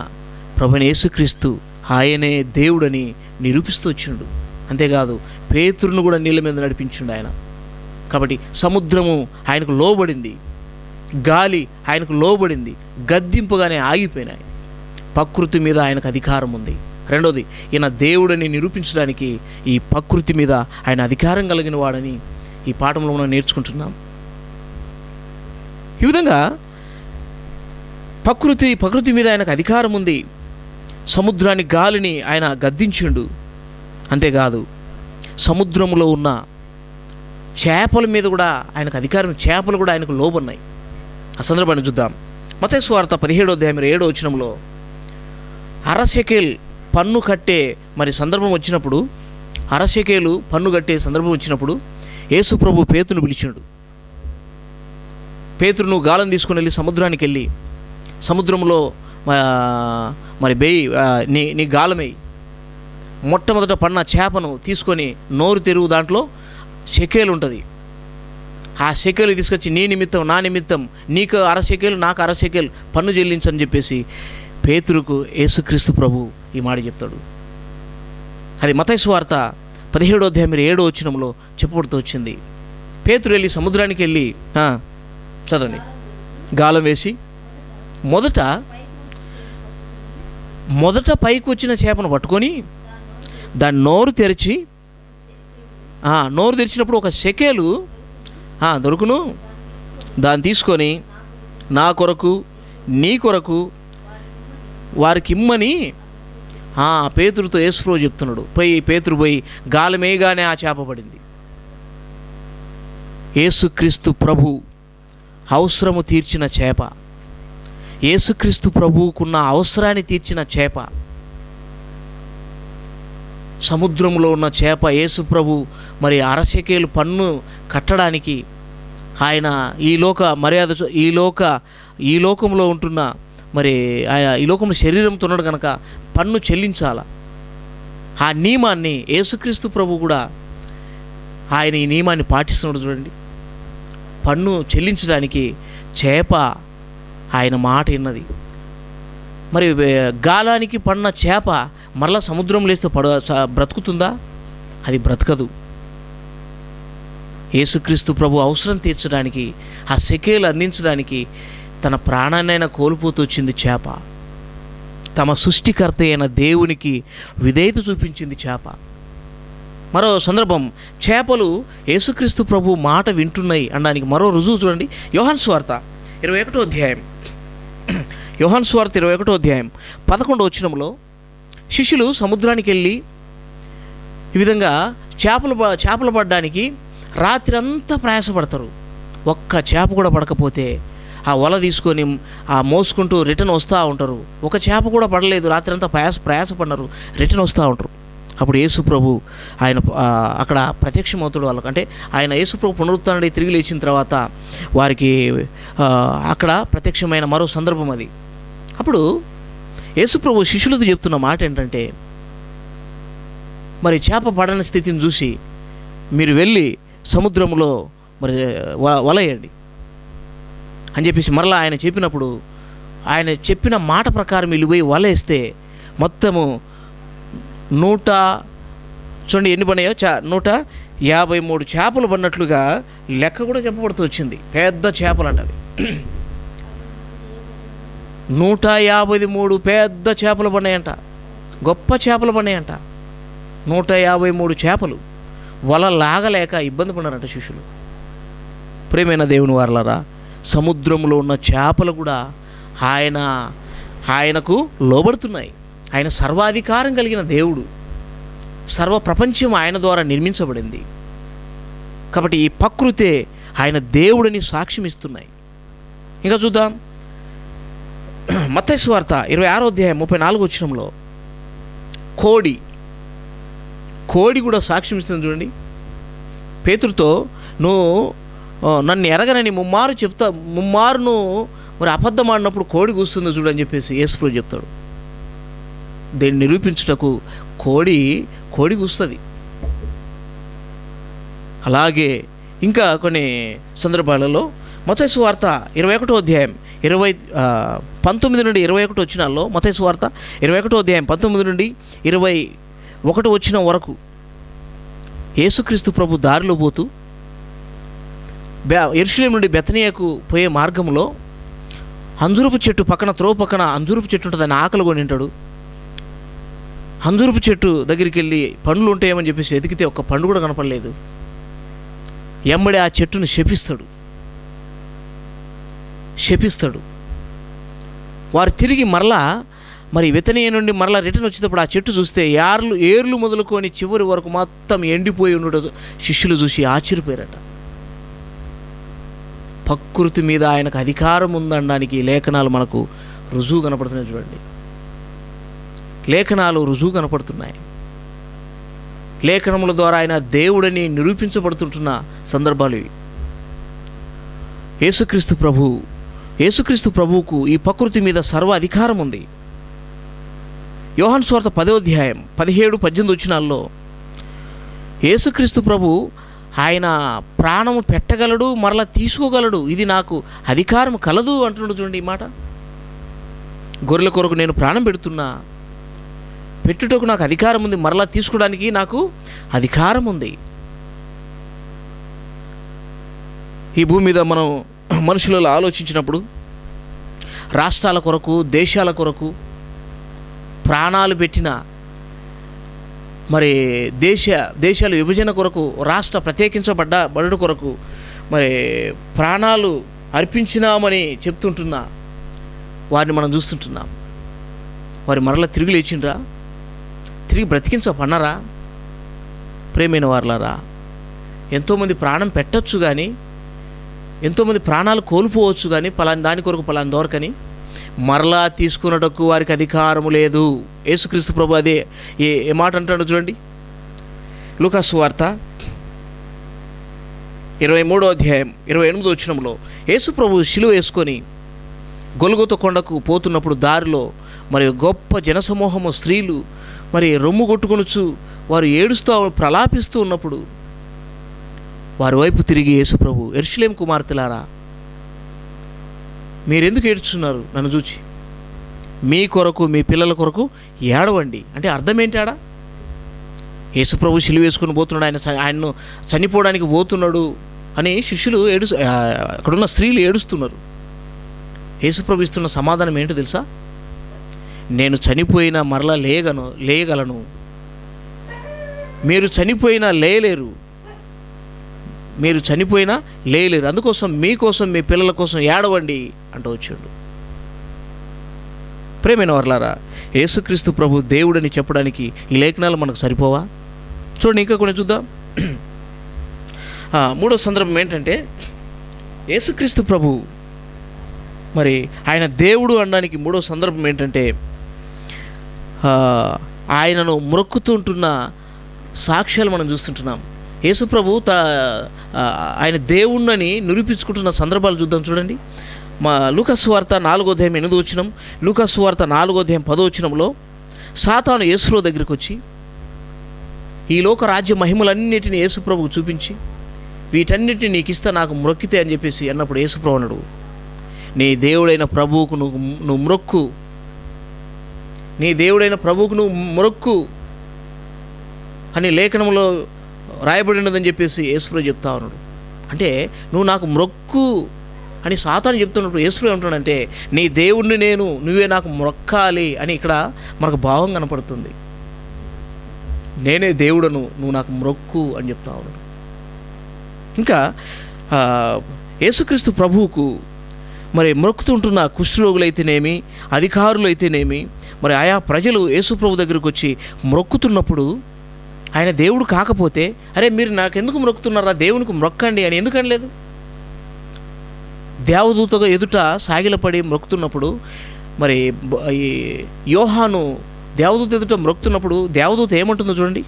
ప్రభువైన యేసుక్రీస్తు ఆయనే దేవుడని నిరూపిస్తూ వచ్చిండు. అంతేకాదు పేతురును కూడా నీళ్ళ మీద నడిపించిండు ఆయన. కాబట్టి సముద్రము ఆయనకు లోబడింది, గాలి ఆయనకు లోబడింది, గద్దింపుగానే ఆగిపోయినాయి. ప్రకృతి మీద ఆయనకు అధికారం ఉంది. రెండోది, ఈయన దేవుడని నిరూపించడానికి ఈ ప్రకృతి మీద ఆయన అధికారం కలిగిన వాడని ఈ పాఠంలో మనం నేర్చుకుంటున్నాం. ఈ విధంగా ప్రకృతి మీద ఆయనకు అధికారం ఉంది. సముద్రాన్ని గాలిని ఆయన గద్దించిండు. అంతేకాదు సముద్రంలో ఉన్న చేపల మీద కూడా ఆయనకు అధికారం, చేపలు కూడా ఆయనకు లోబన్నాయి. ఆ సందర్భాన్ని చూద్దాం. మత్తయి సువార్త 17వ అధ్యాయం 7వ వచనంలో అరశెకేల్ పన్ను కట్టే మరి సందర్భం వచ్చినప్పుడు, అరశెకేలు పన్ను కట్టే సందర్భం వచ్చినప్పుడు యేసు ప్రభు పేతురును పిలిచాడు. పేతురును గాలం తీసుకుని వెళ్ళి సముద్రానికి వెళ్ళి సముద్రంలో మరి నీ గాలమై మొట్టమొదట పడిన చేపను తీసుకొని నోరు తెరువు, దాంట్లో షెకేలు ఉంటుంది. ఆ షెకేలు తీసుకొచ్చి నీ నిమిత్తం నా నిమిత్తం నీకు అరశెకేలు నాకు అరశెకేలు పన్ను చెల్లించని చెప్పేసి పేతురుకు యేసుక్రీస్తు ప్రభు ఈ మాట చెప్తాడు. అది మత్తయి సువార్త 17వ అధ్యాయం 7వ వచనంలో చెప్పబడుతూ వచ్చింది. పేతురు వెళ్ళి సముద్రానికి వెళ్ళి చదవండి, గాలం వేసి మొదట పైకి వచ్చిన చేపను పట్టుకొని దాన్ని నోరు తెరిచినప్పుడు ఒక షెకేలు దొరుకును, దాన్ని తీసుకొని నా కొరకు నీ కొరకు వారికి ఇమ్మని పేతురుతో యేసుప్రభు చెప్తున్నాడు. పేతురు పోయి గాలం వేయగానే ఆ చేప పడింది. యేసుక్రీస్తు ప్రభు అవసరము తీర్చిన చేప, యేసుక్రీస్తు ప్రభువుకున్న అవసరాన్ని తీర్చిన చేప, సముద్రంలో ఉన్న చేప. యేసు ప్రభు మరి అరశెకేలు పన్ను కట్టడానికి ఆయన ఈ లోకంలో ఉంటున్న మరి ఆయన ఈ లోకంలో శరీరంతో ఉన్నాడు కనుక పన్ను చెల్లించాల. ఆ నియమాన్ని యేసుక్రీస్తు ప్రభు కూడా ఆయన ఈ నియమాన్ని పాటిస్తున్నాడు. చూడండి, పన్ను చెల్లించడానికి చేప ఆయన మాట విన్నది. మరి గాలానికి పడిన చేప మరలా సముద్రంలో వేస్తే బ్రతుకుతుందా? అది బ్రతకదు. యేసుక్రీస్తు ప్రభు అవసరం తీర్చడానికి, ఆ షెకేలు అందించడానికి తన ప్రాణాన్నైనా కోల్పోతూ వచ్చింది చేప. తమ సృష్టికర్త అయిన దేవునికి విధేయత చూపించింది చేప. మరో సందర్భం, చేపలు యేసుక్రీస్తు ప్రభు మాట వింటున్నాయి అనడానికి మరో రుజువు చూడండి. యోహాను సువార్త 21వ అధ్యాయం 11వ వచనంలో శిష్యులు సముద్రానికి వెళ్ళి ఈ విధంగా చేపలు పడడానికి రాత్రి అంతా ప్రయాసపడతారు. ఒక్క చేప కూడా పడకపోతే ఆ వల తీసుకొని మోసుకుంటూ రిటర్న్ వస్తూ ఉంటారు. ఒక చేప కూడా పడలేదు, రాత్రి అంతా ప్రయాసపడినారు, రిటర్న్ వస్తూ ఉంటారు. అప్పుడు యేసు ప్రభు ఆయన అక్కడ ప్రత్యక్షమవుతాడు వాళ్ళకు. అంటే ఆయన యేసు ప్రభు పునరుత్థానుడై తిరిగి లేచిన తర్వాత వారికి అక్కడ ప్రత్యక్షమైన మరో సందర్భం అది. అప్పుడు యేసు ప్రభు శిష్యులతో చెప్తున్న మాట ఏంటంటే, మరి చేప పడని స్థితిని చూసి మీరు వెళ్ళి సముద్రంలో మరి వలయండి అని చెప్పేసి మరలా ఆయన చెప్పినప్పుడు, ఆయన చెప్పిన మాట ప్రకారం వీళ్ళు పోయి వలేస్తే మొత్తము 100 ఎన్ని పడినాయో 153 చేపలు పడినట్లుగా లెక్క కూడా చెప్పబడుతూ వచ్చింది. పెద్ద చేపలు అంటవి 153 పెద్ద చేపలు పడినాయంట, గొప్ప చేపలు పడినాయంట. 153 చేపలు వల లాగలేక ఇబ్బంది పడినారంట శిష్యులు. ప్రియమైన దేవుని వారలారా, సముద్రంలో ఉన్న చేపలు కూడా ఆయనకు లోబడుతున్నాయి. ఆయన సర్వాధికారం కలిగిన దేవుడు, సర్వ ప్రపంచం ఆయన ద్వారా నిర్మించబడింది. కాబట్టి ఈ ప్రకృతే ఆయన దేవుడిని సాక్ష్యం ఇస్తున్నాయి. ఇంకా చూద్దాం, మత్తయి సువార్త 26వ అధ్యాయం 34వ వచనంలో కోడి కూడా సాక్ష్యం ఇస్తుంది చూడండి. పేతురుతో, నువ్వు నన్ను ఎరగనని ముమ్మారు మరి అబద్ధం ఆడినప్పుడు కోడి కూస్తుంది చూడని చెప్పేసి యేసుప్రభు చెప్తాడు. దీన్ని నిరూపించుటకు కోడి కూస్తుంది. అలాగే ఇంకా కొన్ని సందర్భాలలో మత్తయి సువార్త 21వ అధ్యాయం 19 నుండి 21 వచనాల్లో, మత్తయి సువార్త 21వ అధ్యాయం 19 నుండి 21 వచనం వరకు యేసుక్రీస్తు ప్రభు దారిలో పోతూ యెరూషలేము నుండి బెతనియాకు పోయే మార్గంలో అంజూరపు చెట్టు పక్కన, త్రోవ పక్కన అంజూరపు చెట్టు ఉంటుంది, ఆయన ఆకలి కొని ఉంటాడు. అంజూరపు చెట్టు దగ్గరికి వెళ్ళి పండ్లు ఉంటాయేమని చెప్పేసి వెతికితే ఒక్క పండు కూడా కనపడలేదు. ఎమ్మడి ఆ చెట్టును శపిస్తాడు. వారు తిరిగి మరలా మరి బెతనియా నుండి మరలా రిటర్న్ వచ్చేటప్పుడు ఆ చెట్టు చూస్తే ఏర్లు మొదలుకొని చివరి వరకు మొత్తం ఎండిపోయి ఉండడం శిష్యులు చూసి ఆశ్చర్యపోయారట. ప్రకృతి మీద ఆయనకు అధికారం ఉందనడానికి లేఖనాలు మనకు రుజువు కనపడుతున్నాయి. చూడండి, లేఖనాలు రుజువు కనపడుతున్నాయి. లేఖనముల ద్వారా ఆయన దేవుడని నిరూపించబడుతుంటున్న సందర్భాలు ఇవి. యేసుక్రీస్తు ప్రభువుకు ఈ ప్రకృతి మీద సర్వ అధికారం ఉంది. యోహాను సువార్త 10వ అధ్యాయం 17-18 వచనాల్లో యేసుక్రీస్తు ప్రభు ఆయన ప్రాణము పెట్టగలడు, మరలా తీసుకోగలడు, ఇది నాకు అధికారం కలదు అంటున్నాడు. చూడండి ఈ మాట. గొర్రెల కొరకు నేను ప్రాణం పెట్టుటకు నాకు అధికారం ఉంది, మరలా తీసుకోవడానికి నాకు అధికారం ఉంది. ఈ భూమి మీద మనం మనుషులలో ఆలోచించినప్పుడు రాష్ట్రాల కొరకు, దేశాల కొరకు ప్రాణాలు పెట్టిన, మరి దేశాల విభజన కొరకు, రాష్ట్ర ప్రత్యేకించబడ్డ కొరకు మరి ప్రాణాలు అర్పించినామని చెప్తుంటున్న వారిని మనం చూస్తుంటున్నాం. వారి మరలా తిరిగి లేచిండ్రా? తిరిగి బ్రతికించబడినారా? ప్రేమైన వారలారా, ఎంతోమంది ప్రాణం పెట్టచ్చు కానీ, ఎంతోమంది ప్రాణాలు కోల్పోవచ్చు కానీ, పలాని దాని కొరకు పలాని దొరకని మరలా తీసుకున్నటకు వారికి అధికారము లేదు. యేసుక్రీస్తు ప్రభు అదే ఏ మాట అంటాడు చూడండి. లూకా సువార్త 23వ అధ్యాయం 28వ వచనంలో యేసు ప్రభు శిలువ వేసుకొని గొల్గొతా కొండకు పోతున్నప్పుడు దారిలో మరి గొప్ప జనసమూహము, స్త్రీలు మరి రొమ్ము కొట్టుకొనుచు వారు ఏడుస్తూ ప్రలాపిస్తూ ఉన్నప్పుడు వారి వైపు తిరిగి యేసు ప్రభు, యెరూషలేము కుమార్తెలారా, మీరెందుకు ఏడుస్తున్నారు నన్ను చూచి? మీ కొరకు, మీ పిల్లల కొరకు ఏడవండి. అంటే అర్థం ఏంటాడా? యేసు ప్రభు శిలువ వేసుకుని పోతున్నాడు, ఆయన్ను చనిపోవడానికి పోతున్నాడు అని శిష్యులు అక్కడున్న స్త్రీలు ఏడుస్తున్నారు. యేసు ప్రభు ఇస్తున్న సమాధానం ఏంటో తెలుసా? నేను చనిపోయినా మరలా లేయగలను. మీరు చనిపోయినా లేయలేరు. అందుకోసం మీకోసం, మీ పిల్లల కోసం ఏడవండి అంటూ వచ్చాడు. ప్రేమైన వర్లారా, యేసుక్రీస్తు ప్రభు దేవుడని చెప్పడానికి ఈ లేఖనాలు మనకు సరిపోవా? చూడండి, ఇంకా కొన్ని చూద్దాం. మూడో సందర్భం ఏంటంటే, యేసుక్రీస్తు ప్రభు మరి ఆయన దేవుడు అనడానికి మూడో సందర్భం ఏంటంటే, ఆయనను మొక్కుతుంటున్న సాక్ష్యాలు మనం చూస్తుంటున్నాం. యేసు ప్రభు ఆయన దేవుణ్ణని నిరూపించుకుంటున్న సందర్భాలు చూద్దాం. చూడండి, లూకా సువార్త 4వ అధ్యాయం 8వ వచనం, లూకా సువార్త 4వ అధ్యాయం 10వ వచనంలో సాతాను యేసు దగ్గరికి వచ్చి ఈ లోక రాజ్య మహిమలన్నిటిని యేసు ప్రభుకు చూపించి, వీటన్నిటిని నీకు ఇస్తా, నాకు మొక్కితే అని చెప్పేసి అన్నప్పుడు యేసు ప్రభు అన్నాడు, నీ దేవుడైన ప్రభువుకు నువ్వు మొక్కు, నీ దేవుడైన ప్రభువుకు నువ్వు మొక్కు అని లేఖనంలో రాయబడినదని చెప్పేసి యేసుప్రభు చెప్తా ఉన్నాడు. అంటే నువ్వు నాకు మొక్కు అని సాతాను చెప్తున్నప్పుడు యేసుప్రభు ఏమంటాడంటే, నీ దేవుణ్ణి నువ్వే నాకు మొక్కాలి అని ఇక్కడ మనకు భావం కనపడుతుంది. నేనే దేవుడను, నువ్వు నాకు మొక్కు అని చెప్తా ఉన్నాడు. ఇంకా యేసుక్రీస్తు ప్రభువుకు మరి మొక్కుతుంటున్న కుష్ఠరోగులైతేనేమి, అధికారులు అయితేనేమి, మరి ఆయా ప్రజలు యేసు ప్రభు దగ్గరికి వచ్చి మొక్కుతున్నప్పుడు ఆయన దేవుడు కాకపోతే అరే మీరు నాకెందుకు మొక్కుతున్నారా, దేవునికి మొక్కండి అని ఎందుకు అనలేదు? దేవదూతగా ఎదుట సాగిలపడి మొక్కుతున్నప్పుడు మరి ఈ యోహాను దేవదూత ఎదుట మొక్కుతున్నప్పుడు దేవదూత ఏమంటుందో చూడండి.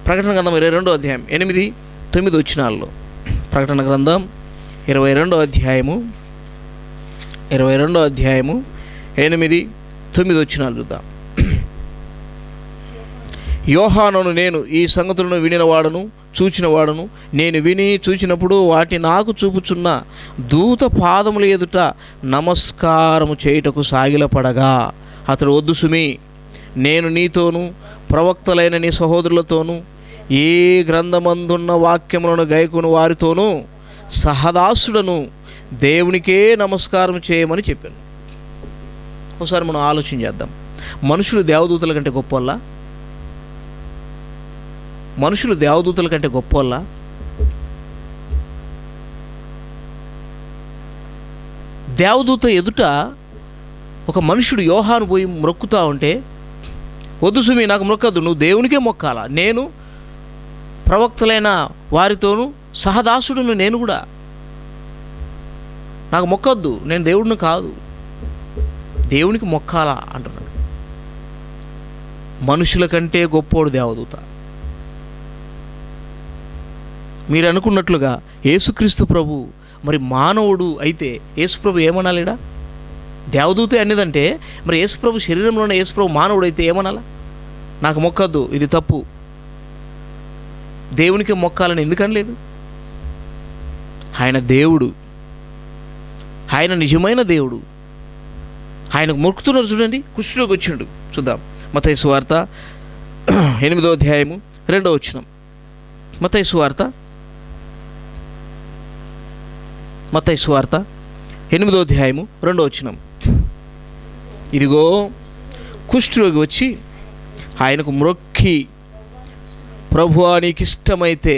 ప్రకటన గ్రంథం 22వ అధ్యాయం 8-9 వచనాల్లో. ప్రకటన గ్రంథం 22వ అధ్యాయము 8-9 వచనాలు చూద్దాం. యోహానును నేను ఈ సంగతులను వినినవాడను చూచినవాడను. నేను విని చూచినప్పుడు వాటి నాకు చూపుచున్న దూత పాదముల ఎదుట నమస్కారము చేయుటకు సాగిలపడగా అతడు, వద్దు సుమి, నేను నీతోనూ ప్రవక్తలైన నీ సహోదరులతోనూ ఏ గ్రంథమందున్న వాక్యములను గైకొను వారితోనూ సహదాసుడను, దేవునికే నమస్కారం చేయమని చెప్పాను. ఒకసారి మనం ఆలోచన చేద్దాం. మనుషులు దేవదూతల కంటే గొప్పవాళ్ళ? మనుషులు దేవదూతల కంటే గొప్పవాళ్ళ? దేవదూత ఎదుట ఒక మనుషుడు యోహాను పోయి మొక్కుతా ఉంటే, వద్దు సుమి, నాకు మొక్కద్దు, నువ్వు దేవునికే మొక్కాలా, నేను ప్రవక్తలైన వారితోనూ సహదాసుడును, నేను కూడా, నాకు మొక్కద్దు, నేను దేవుడిని కాదు, దేవునికి మొక్కాలా అంటున్నాడు. మనుషుల కంటే గొప్పోడు దేవదూత. మీరు అనుకున్నట్లుగా యేసుక్రీస్తు ప్రభు మరి మానవుడు అయితే యేసుప్రభు ఏమనాలిడా? దేవదూత అనేదంటే మరి యేసుప్రభు శరీరంలోనే యేసుప్రభు మానవుడు అయితే ఏమనాలా? నాకు మొక్కద్దు, ఇది తప్పు, దేవునికి మొక్కాలని ఎందుకనలేదు? ఆయన దేవుడు, ఆయన నిజమైన దేవుడు. ఆయనకు మొక్కుతున్నారు చూడండి. కుష్ఠరోగి వచ్చిండు. చూద్దాం మత్తయి సువార్త 8వ అధ్యాయము 2వ వచనం. మత్తయి సువార్త 8వ అధ్యాయము 2వ వచనం. ఇదిగో కుష్ఠరోగి వచ్చి ఆయనకు మ్రొక్కి, ప్రభువా నీకు ఇష్టమైతే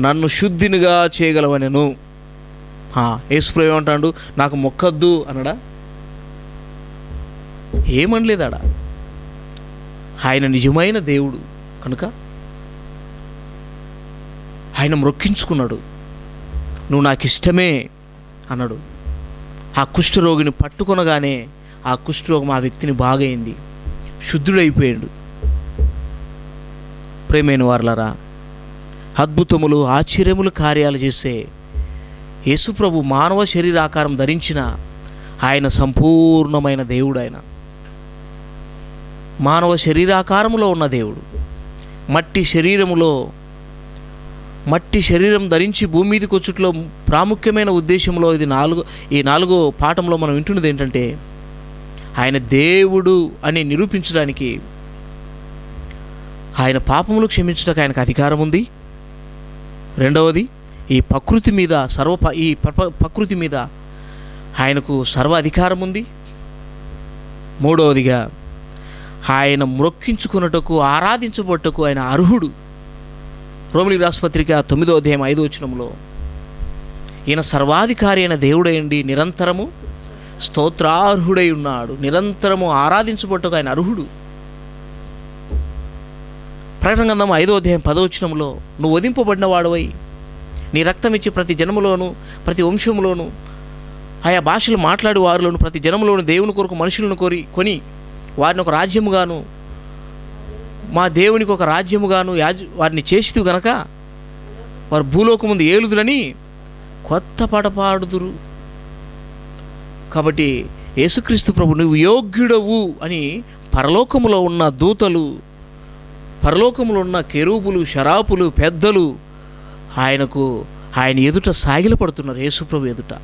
నన్ను శుద్ధినిగా చేయగలవనెను. యేసుప్రభు ఏమంటాడు? నాకు మొక్కద్దు అనడా? ఏమనలేదాడా? ఆయన నిజమైన దేవుడు కనుక ఆయన మ్రొక్కించుకున్నాడు. నువ్వు నాకు ఇష్టమే అన్నాడు. ఆ కుష్ఠరోగిని పట్టుకొనగానే ఆ కుష్ఠరోగం ఆ వ్యక్తిని బాగైంది, శుద్ధుడైపోయాడు. ప్రేమైన వారలారా, అద్భుతములు ఆశ్చర్యములు కార్యాలు చేసే యేసుప్రభు మానవ శరీరాకారం ధరించిన ఆయన సంపూర్ణమైన దేవుడు. ఆయన మానవ శరీరాకారములో ఉన్న దేవుడు. మట్టి శరీరం ధరించి భూమి మీదకి వచ్చుట్లో ప్రాముఖ్యమైన ఉద్దేశంలో ఈ నాలుగో పాఠంలో మనం వింటున్నది ఏంటంటే, ఆయన దేవుడు అని నిరూపించడానికి, ఆయన పాపములు క్షమించడానికి ఆయనకు అధికారం ఉంది. రెండవది, ఈ ప్రకృతి మీద ఆయనకు సర్వ అధికారం ఉంది. మూడవదిగా, ఆయన మ్రొక్కించుకున్నటకు ఆరాధించబట్టకు ఆయన అర్హుడు. రోమిలికి రాసిన పత్రిక 9వ అధ్యాయం 5వ వచనంలో, ఈయన సర్వాధికారి అయిన దేవుడైండి నిరంతరము స్తోత్రార్హుడై ఉన్నాడు, నిరంతరము ఆరాధించబట్టకు ఆయన అర్హుడు. ప్రకటన గ్రంథం 5వ అధ్యాయం 10వ వచనంలో, నువ్వు వధింపబడిన వాడవై నీ రక్తం ఇచ్చి ప్రతి జనములోను ప్రతి వంశంలోను ఆయా భాషలు మాట్లాడే వారిలోను ప్రతి జనములోను దేవుని కొరకు మనుషులను కొని వారిని ఒక రాజ్యముగాను, మా దేవునికి ఒక రాజ్యముగాను వారిని చేసిదు గనక వారు భూలోకం ముందు ఏలుదురని కొత్త పాట పాడుదురు. కాబట్టి యేసుక్రీస్తు ప్రభు నువ్వు యోగ్యుడవు అని పరలోకములో ఉన్న దూతలు, పరలోకములో ఉన్న కెరూబులు, శరాపులు, పెద్దలు ఆయన ఎదుట సాగిలపడుతున్నారు. యేసుప్రభు ఎదుట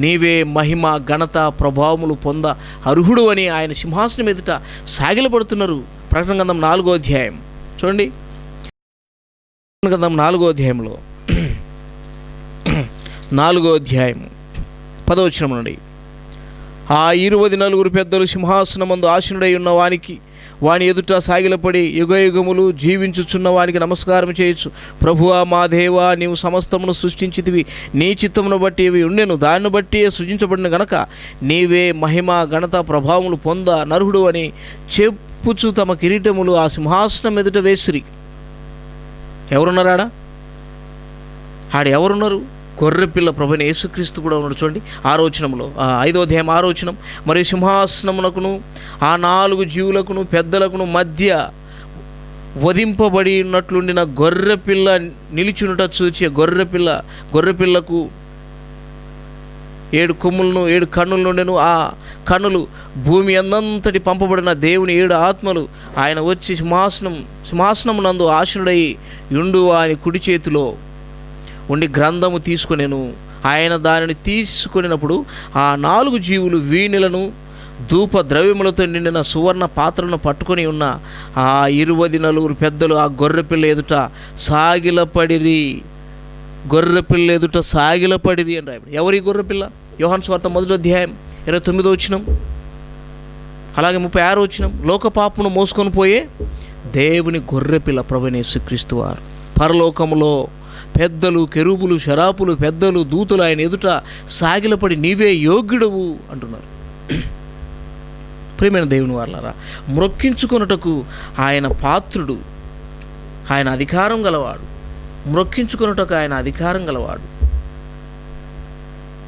నీవే మహిమ ఘనత ప్రభావములు పొంద అర్హుడు అని ఆయన సింహాసనం ఎదుట సాగిలపడుతున్నారు. ప్రకటన గ్రంథం 4వ అధ్యాయం చూడండి. ప్రకటన గ్రంథం 4వ అధ్యాయంలో 4వ అధ్యాయం 10వ వచనం నుండి, ఆ 24 పెద్దలు సింహాసనమందు ఆసీనుడై ఉన్న వాని ఎదుట సాగిలపడి యుగయుగములు జీవించుచున్న వానికి నమస్కారం చేయొచ్చు. ప్రభువా మా దేవా, నీవు సమస్తమును సృష్టించితివి, నీ చిత్తమును బట్టి ఇవి ఉండెను, దాన్ని బట్టి సృజించబడిన గనక నీవే మహిమ ఘనత ప్రభావములు పొంద నర్హుడు అని విప్పుచు తమ కిరీటములు ఆ సింహాసనం ఎదుట వేసిరి. ఎవరున్నారాడా? ఎవరున్నారు? గొర్రెపిల్ల ప్రభువైన యేసుక్రీస్తు కూడా ఉన్నాడు. చూడండి 6వ వచనంలో, 5వ అధ్యాయం 6వ వచనం. మరియు సింహాసనమునకును ఆ 4 జీవులకును పెద్దలకును మధ్య వధింపబడి ఉన్నట్లుండిన గొర్రెపిల్ల నిలిచునుట చూచి, గొర్రెపిల్లకు 7 కొమ్ములను 7 కన్నులు నుండెను. ఆ కన్నులు భూమి అందంతటి పంపబడిన దేవుని 7 ఆత్మలు. ఆయన వచ్చి సింహాసనమునందు ఆసీనుడై యుండు ఆయన కుడి చేతిలో ఉండి గ్రంథము తీసుకొనెను. ఆయన దానిని తీసుకొనినప్పుడు ఆ 4 జీవులు వీణులను ధూప ద్రవ్యములతో నిండిన సువర్ణ పాత్రలను పట్టుకొని ఉన్న ఆ 24 పెద్దలు ఆ గొర్రెపిల్ల ఎదుట సాగిలపడిరి. గొర్రెపిల్ల ఎదుట సాగిలపడిరి అని రాయబడి. ఎవరి గొర్రెపిల్ల? యోహాను సువార్త 1వ అధ్యాయం 29వ వచనం, అలాగే 36వ వచనం. లోక పాపమును మోసుకొని పోయే దేవుని గొర్రెపిల్ల ప్రభువైన యేసుక్రీస్తు వారు. పరలోకములో పెద్దలు, కెరూబులు, శరాపులు, పెద్దలు, దూతలు ఆయన ఎదుట సాగిలపడి నీవే యోగ్యుడవు అంటున్నారు. ప్రియమైన దేవుని వారలారా, మ్రొక్కించుకొనుటకు ఆయన పాత్రుడు, ఆయన అధికారం గలవాడు. మ్రొక్కించుకొనుటకు ఆయన అధికారం గలవాడు.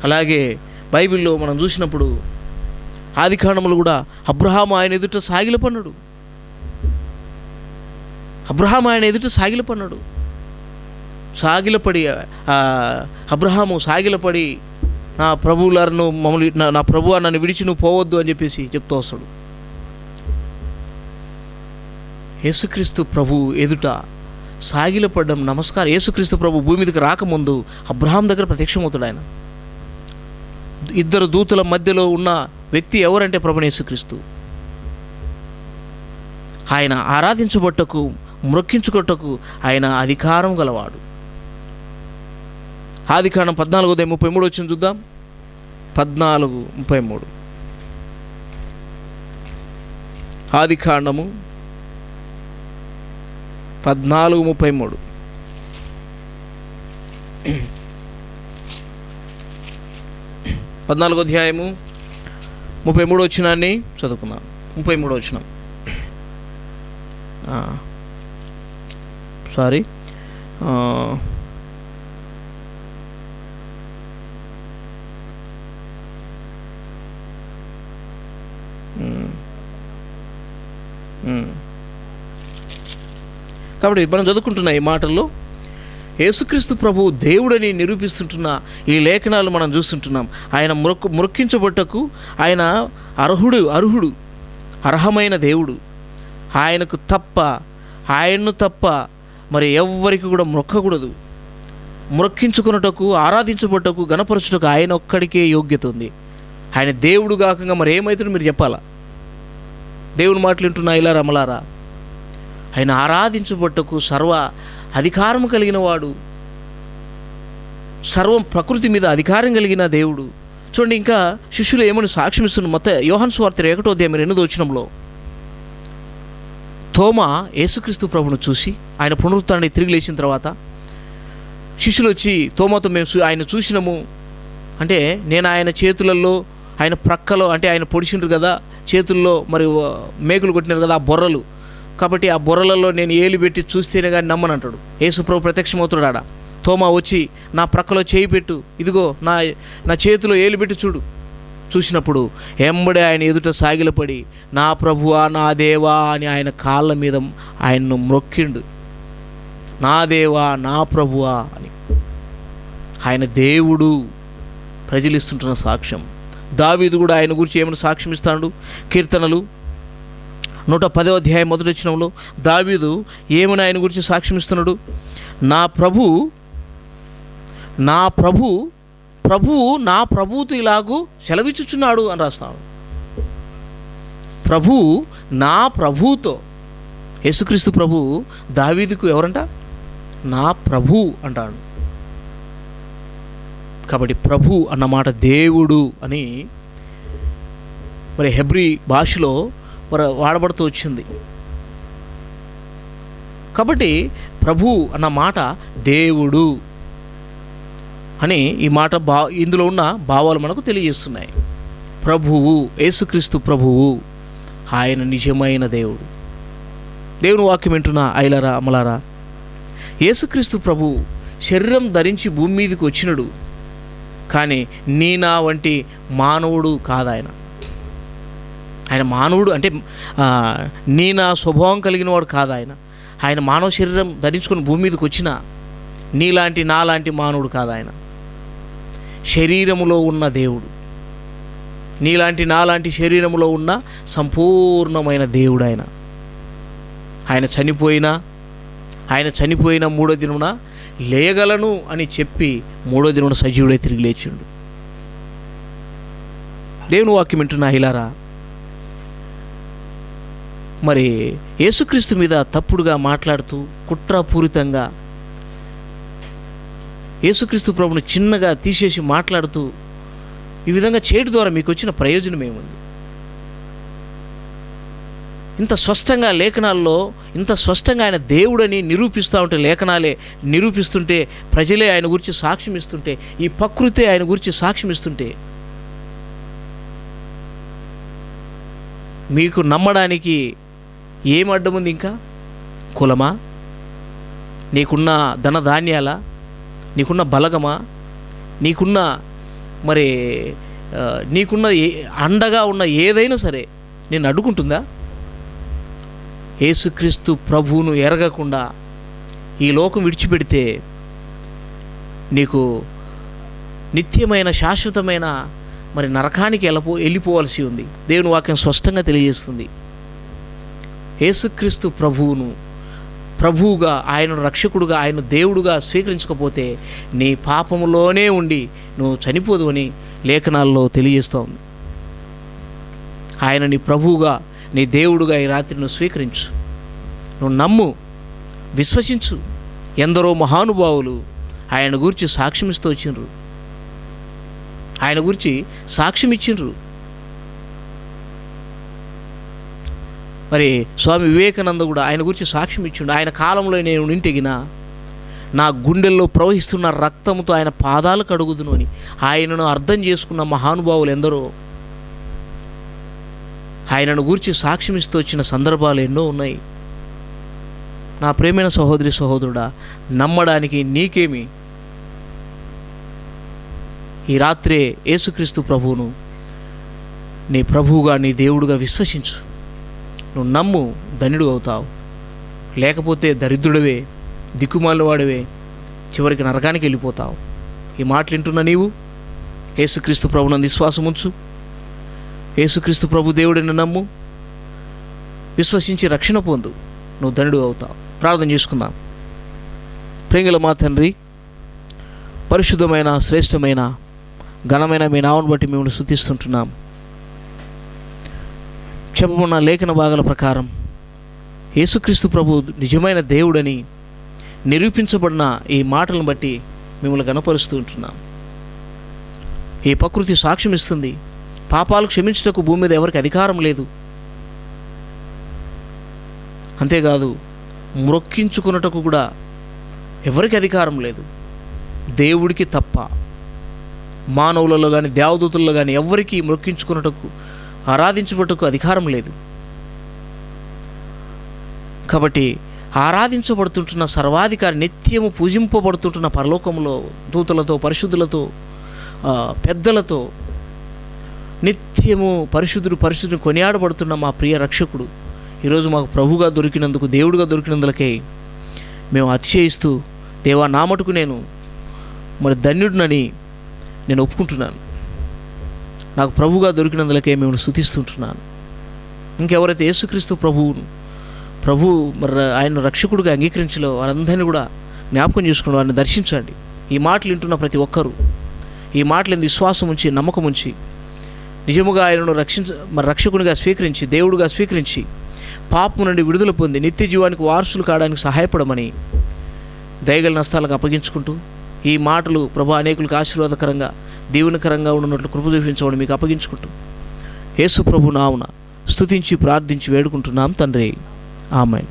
అలాగే బైబిల్లో మనం చూసినప్పుడు ఆదికాండములు కూడా అబ్రహాము ఆయన ఎదుట సాగిలపన్నాడు. సాగిలపడి అబ్రహాము సాగిలపడి నా ప్రభువులను మమ్మల్ని, నా ప్రభువా నన్ను విడిచి నువ్వు పోవద్దు అని చెప్పేసి చెప్తూ వస్తాడు. యేసుక్రీస్తు ప్రభు ఎదుట సాగిలపడ్డం నమస్కారం. యేసుక్రీస్తు ప్రభు భూమి మీదకి రాకముందు అబ్రహాం దగ్గర ప్రత్యక్షమవుతాడు. ఆయన 2 దూతల మధ్యలో ఉన్న వ్యక్తి ఎవరంటే ప్రభువైన యేసుక్రీస్తు. ఆయన ఆరాధించబట్టకు, మ్రొక్కించుకొట్టకు ఆయన అధికారం గలవాడు. ఆదికాండం 14:33 వచ్చిన చూద్దాం. 14:33. ఆదికాండము 14:33. 14వ అధ్యాయము 33వ వచనాన్ని చదువుకుందాం. 33వ వచనం. సారీ, కాబట్టి మనం చదువుకుంటున్న ఈ మాటల్లో యేసుక్రీస్తు ప్రభు దేవుడని నిరూపిస్తుంటున్న ఈ లేఖనాలు మనం చూస్తుంటున్నాం. ఆయన మ్రొక్కించబట్టకు ఆయన అర్హమైన దేవుడు. ఆయన్ను తప్ప మరి ఎవ్వరికి కూడా మొక్కకూడదు. మ్రొక్కించుకున్నటకు, ఆరాధించబట్టకు, గణపరచుటకు ఆయన ఒక్కడికే యోగ్యత ఉంది. ఆయన దేవుడు కాకుండా మరి ఏమవుతుందో మీరు చెప్పాలా? దేవుని మాటలు వింటున్నా ఇలా రమలారా, ఆయన ఆరాధించబట్టకు సర్వ అధికారం కలిగిన వాడు, సర్వం ప్రకృతి మీద అధికారం కలిగిన దేవుడు. చూడండి, ఇంకా శిష్యులు ఏమని సాక్ష్యం ఇస్తున్నారు. యోహాను సువార్త 1వ అధ్యాయం 8వ వచనంలో తోమా యేసుక్రీస్తు ప్రభును చూసి, ఆయన పునరుత్థానాన్ని తిరిగి లేచిన తర్వాత శిష్యులు వచ్చి తోమాతో మేము ఆయన చూసినాము అంటే, నేను ఆయన చేతులలో, ఆయన ప్రక్కలో, అంటే ఆయన పొడిచిండ్రు కదా చేతుల్లో, మరి మేకులు కొట్టినారు కదా ఆ బొర్రలు, కాబట్టి ఆ బొర్రలలో నేను ఏలు పెట్టి చూస్తేనే కానీ నమ్మనంటాడు. యేసు ప్రభు ప్రత్యక్షమవుతాడు. ఆడ తోమా వచ్చి నా ప్రక్కలో చేయి పెట్టు, ఇదిగో నా చేతిలో ఏలు పెట్టి చూడు. చూసినప్పుడు ఎంబడే ఆయన ఎదుట సాగిలపడి నా ప్రభువా, నా దేవా అని ఆయన కాళ్ళ మీద ఆయన్ను మ్రొక్కిండు. నా దేవా, నా ప్రభువా అని. ఆయన దేవుడు. ప్రజలు ఇస్తుంటున్న సాక్ష్యం. దావీదు కూడా ఆయన గురించి ఏమైనా సాక్ష్యం ఇస్తాడు. కీర్తనలు 110వ అధ్యాయం 1వ వచనంలో దావీదు ఏమని ఆయన గురించి సాక్ష్యం ఇస్తున్నాడు? నా ప్రభువు నా ప్రభువుతో ఇలాగూ సెలవిచ్చుచున్నాడు అని రాస్తాడు. ప్రభువు నా ప్రభువుతో, యేసుక్రీస్తు ప్రభువు దావీదుకు ఎవరంట? నా ప్రభు అంటాడు. కాబట్టి ప్రభు అన్నమాట దేవుడు అని మరి హెబ్రీ భాషలో మరి వాడబడుతూ వచ్చింది. కాబట్టి ప్రభు అన్న మాట దేవుడు అని ఈ మాట ఇందులో ఉన్న భావాలు మనకు తెలియజేస్తున్నాయి. ప్రభువు, యేసుక్రీస్తు ప్రభువు, ఆయన నిజమైన దేవుడు. దేవుని వాక్యం వింటున్న ఐలారా అమలారా, యేసుక్రీస్తు ప్రభు శరీరం ధరించి భూమి మీదకి వచ్చినడు, కానీ నా వంటి మానవుడు కాదు ఆయన. ఆయన మానవుడు అంటే నా స్వభావం కలిగిన వాడు కాదు ఆయన. ఆయన మానవ శరీరం ధరించుకొని భూమి మీదకి వచ్చిన నీలాంటి నాలాంటి మానవుడు కాదు ఆయన. శరీరములో ఉన్న దేవుడు, నీలాంటి నాలాంటి శరీరములో ఉన్న సంపూర్ణమైన దేవుడు ఆయన. ఆయన చనిపోయిన మూడో దినమున లేగలను అని చెప్పి మూడో దినమున సజీవుడై తిరిగి లేచిండు. దేవుని వాక్యం వింటున్న ఐలారా, మరి యేసుక్రీస్తు మీద తప్పుడుగా మాట్లాడుతూ కుట్రపూరితంగా యేసుక్రీస్తు ప్రభుని చిన్నగా తీసేసి మాట్లాడుతూ ఈ విధంగా చేయడం ద్వారా మీకు వచ్చిన ప్రయోజనం ఏముంది? ఇంత స్పష్టంగా లేఖనాల్లో ఇంత స్పష్టంగా ఆయన దేవుడని నిరూపిస్తూ ఉంటే, లేఖనాలే నిరూపిస్తుంటే, ప్రజలే ఆయన గురించి సాక్ష్యం ఇస్తుంటే, ఈ ప్రకృతే ఆయన గురించి సాక్ష్యం ఇస్తుంటే, మీకు నమ్మడానికి ఏం అడ్డం ఉంది? ఇంకా కులమా, నీకున్న ధనధాన్యాలా, నీకున్న బలగమా, నీకున్న అండగా ఉన్న ఏదైనా సరే నేను అడ్డుకుంటుందా? యేసుక్రీస్తు ప్రభువును ఎరగకుండా ఈ లోకం విడిచిపెడితే నీకు నిత్యమైన శాశ్వతమైన నరకానికి వెళ్ళిపోవలసి ఉంది. దేవుని వాక్యం స్పష్టంగా తెలియజేస్తుంది. యేసుక్రీస్తు ప్రభువుగా, ఆయన రక్షకుడుగా, ఆయన దేవుడుగా స్వీకరించకపోతే నీ పాపములోనే ఉండి నువ్వు చనిపోదు అని లేఖనాల్లో తెలియజేస్తోంది. ఆయన నీ ప్రభువుగా, నీ దేవుడుగా ఈ రాత్రి నువ్వు స్వీకరించు, నువ్వు నమ్ము, విశ్వసించు. ఎందరో మహానుభావులు ఆయన గురించి సాక్ష్యం ఇస్తూ వచ్చిండ్రు, ఆయన గురించి సాక్ష్యం ఇచ్చిండ్రు. మరి స్వామి వివేకానంద కూడా ఆయన గురించి సాక్ష్యం ఇచ్చిండు. ఆయన కాలంలో నేను నింటెగిన నా గుండెల్లో ప్రవహిస్తున్న రక్తంతో ఆయన పాదాలు కడుగుదును అని ఆయనను అర్థం చేసుకున్న మహానుభావులు ఎందరో ఆయనను గురించి సాక్ష్యం ఇస్తూ వచ్చిన సందర్భాలు ఎన్నో ఉన్నాయి. నా ప్రేమైన సహోదరి సహోదరుడా, నమ్మడానికి నీకేమి? ఈ రాత్రే యేసుక్రీస్తు ప్రభువును నీ ప్రభువుగా, నీ దేవుడుగా విశ్వసించు. నువ్వు నమ్ము, ధన్యుడు అవుతావు. లేకపోతే దరిద్రుడవే, దిక్కుమాలినవాడవే, చివరికి నరకానికి వెళ్ళిపోతావు. ఈ మాటలు వింటున్న నీవు యేసుక్రీస్తు ప్రభునందు విశ్వాసం ఉంచు. యేసుక్రీస్తు ప్రభు దేవుడిని నమ్ము, విశ్వసించి రక్షణ పొందు, నువ్వు ధన్యుడు అవుతావు. ప్రార్థన చేసుకుందాం. ప్రేంగల మా తండ్రి, పరిశుద్ధమైన, శ్రేష్టమైన, ఘనమైన మీ నామమును బట్టి మేము స్తుతిస్తుంటున్నాం. చెప్పబడిన లేఖన భాగాల ప్రకారం యేసుక్రీస్తు ప్రభు నిజమైన దేవుడని నిరూపించబడిన ఈ మాటలను బట్టి మిమ్మల్ని గణపరుస్తూ ఉంటున్నాం. ఈ ప్రకృతి సాక్ష్యం ఇస్తుంది, పాపాలు క్షమించుటకు భూమి మీద ఎవరికి అధికారం లేదు. అంతేకాదు, మ్రొక్కించుకున్నటకు కూడా ఎవరికి అధికారం లేదు, దేవుడికి తప్ప. మానవులలో కానీ దేవదూతుల్లో కానీ ఎవరికి మ్రొక్కించుకున్నటకు, ఆరాధించబట్టుకు అధికారం లేదు. కాబట్టి ఆరాధించబడుతుంటున్న సర్వాధికారి, నిత్యము పూజింపబడుతుంటున్న పరలోకంలో దూతలతో, పరిశుద్ధులతో, పెద్దలతో నిత్యము పరిశుద్ధుడు కొనియాడబడుతున్న మా ప్రియ రక్షకుడు ఈరోజు మాకు ప్రభుగా దొరికినందుకు, దేవుడుగా దొరికినందులకే మేము అతిశయిస్తూ, దేవా నా మటుకు నేను ధన్యుడినని నేను ఒప్పుకుంటున్నాను. నాకు ప్రభుగా దొరికినందులకే మేము స్తుతిస్తుంటున్నాను. ఇంకెవరైతే యేసుక్రీస్తు ప్రభు ఆయన రక్షకుడిగా అంగీకరించలో వారందరినీ కూడా జ్ఞాపకం చేసుకుని వారిని దర్శించండి. ఈ మాటలు వింటున్న ప్రతి ఒక్కరూ ఈ మాటలను విశ్వాసం ఉంచి, నమ్మకం ఉంచి, నిజముగా ఆయనను రక్షకునిగా స్వీకరించి, దేవుడుగా స్వీకరించి, పాపము నుండి విడుదల పొంది నిత్య జీవానికి వారసులు కావడానికి సహాయపడమని దయగల నస్తాలకు అప్పగించుకుంటూ, ఈ మాటలు ప్రభు అనేకులకు ఆశీర్వాదకరంగా, దీవెనకరంగా ఉన్నట్లు కృప చూపించమని మీకు అప్పగించుకుంటూ యేసు ప్రభు నామమున స్తుతించి ప్రార్థించి వేడుకుంటున్నాం తండ్రి. ఆమేన్.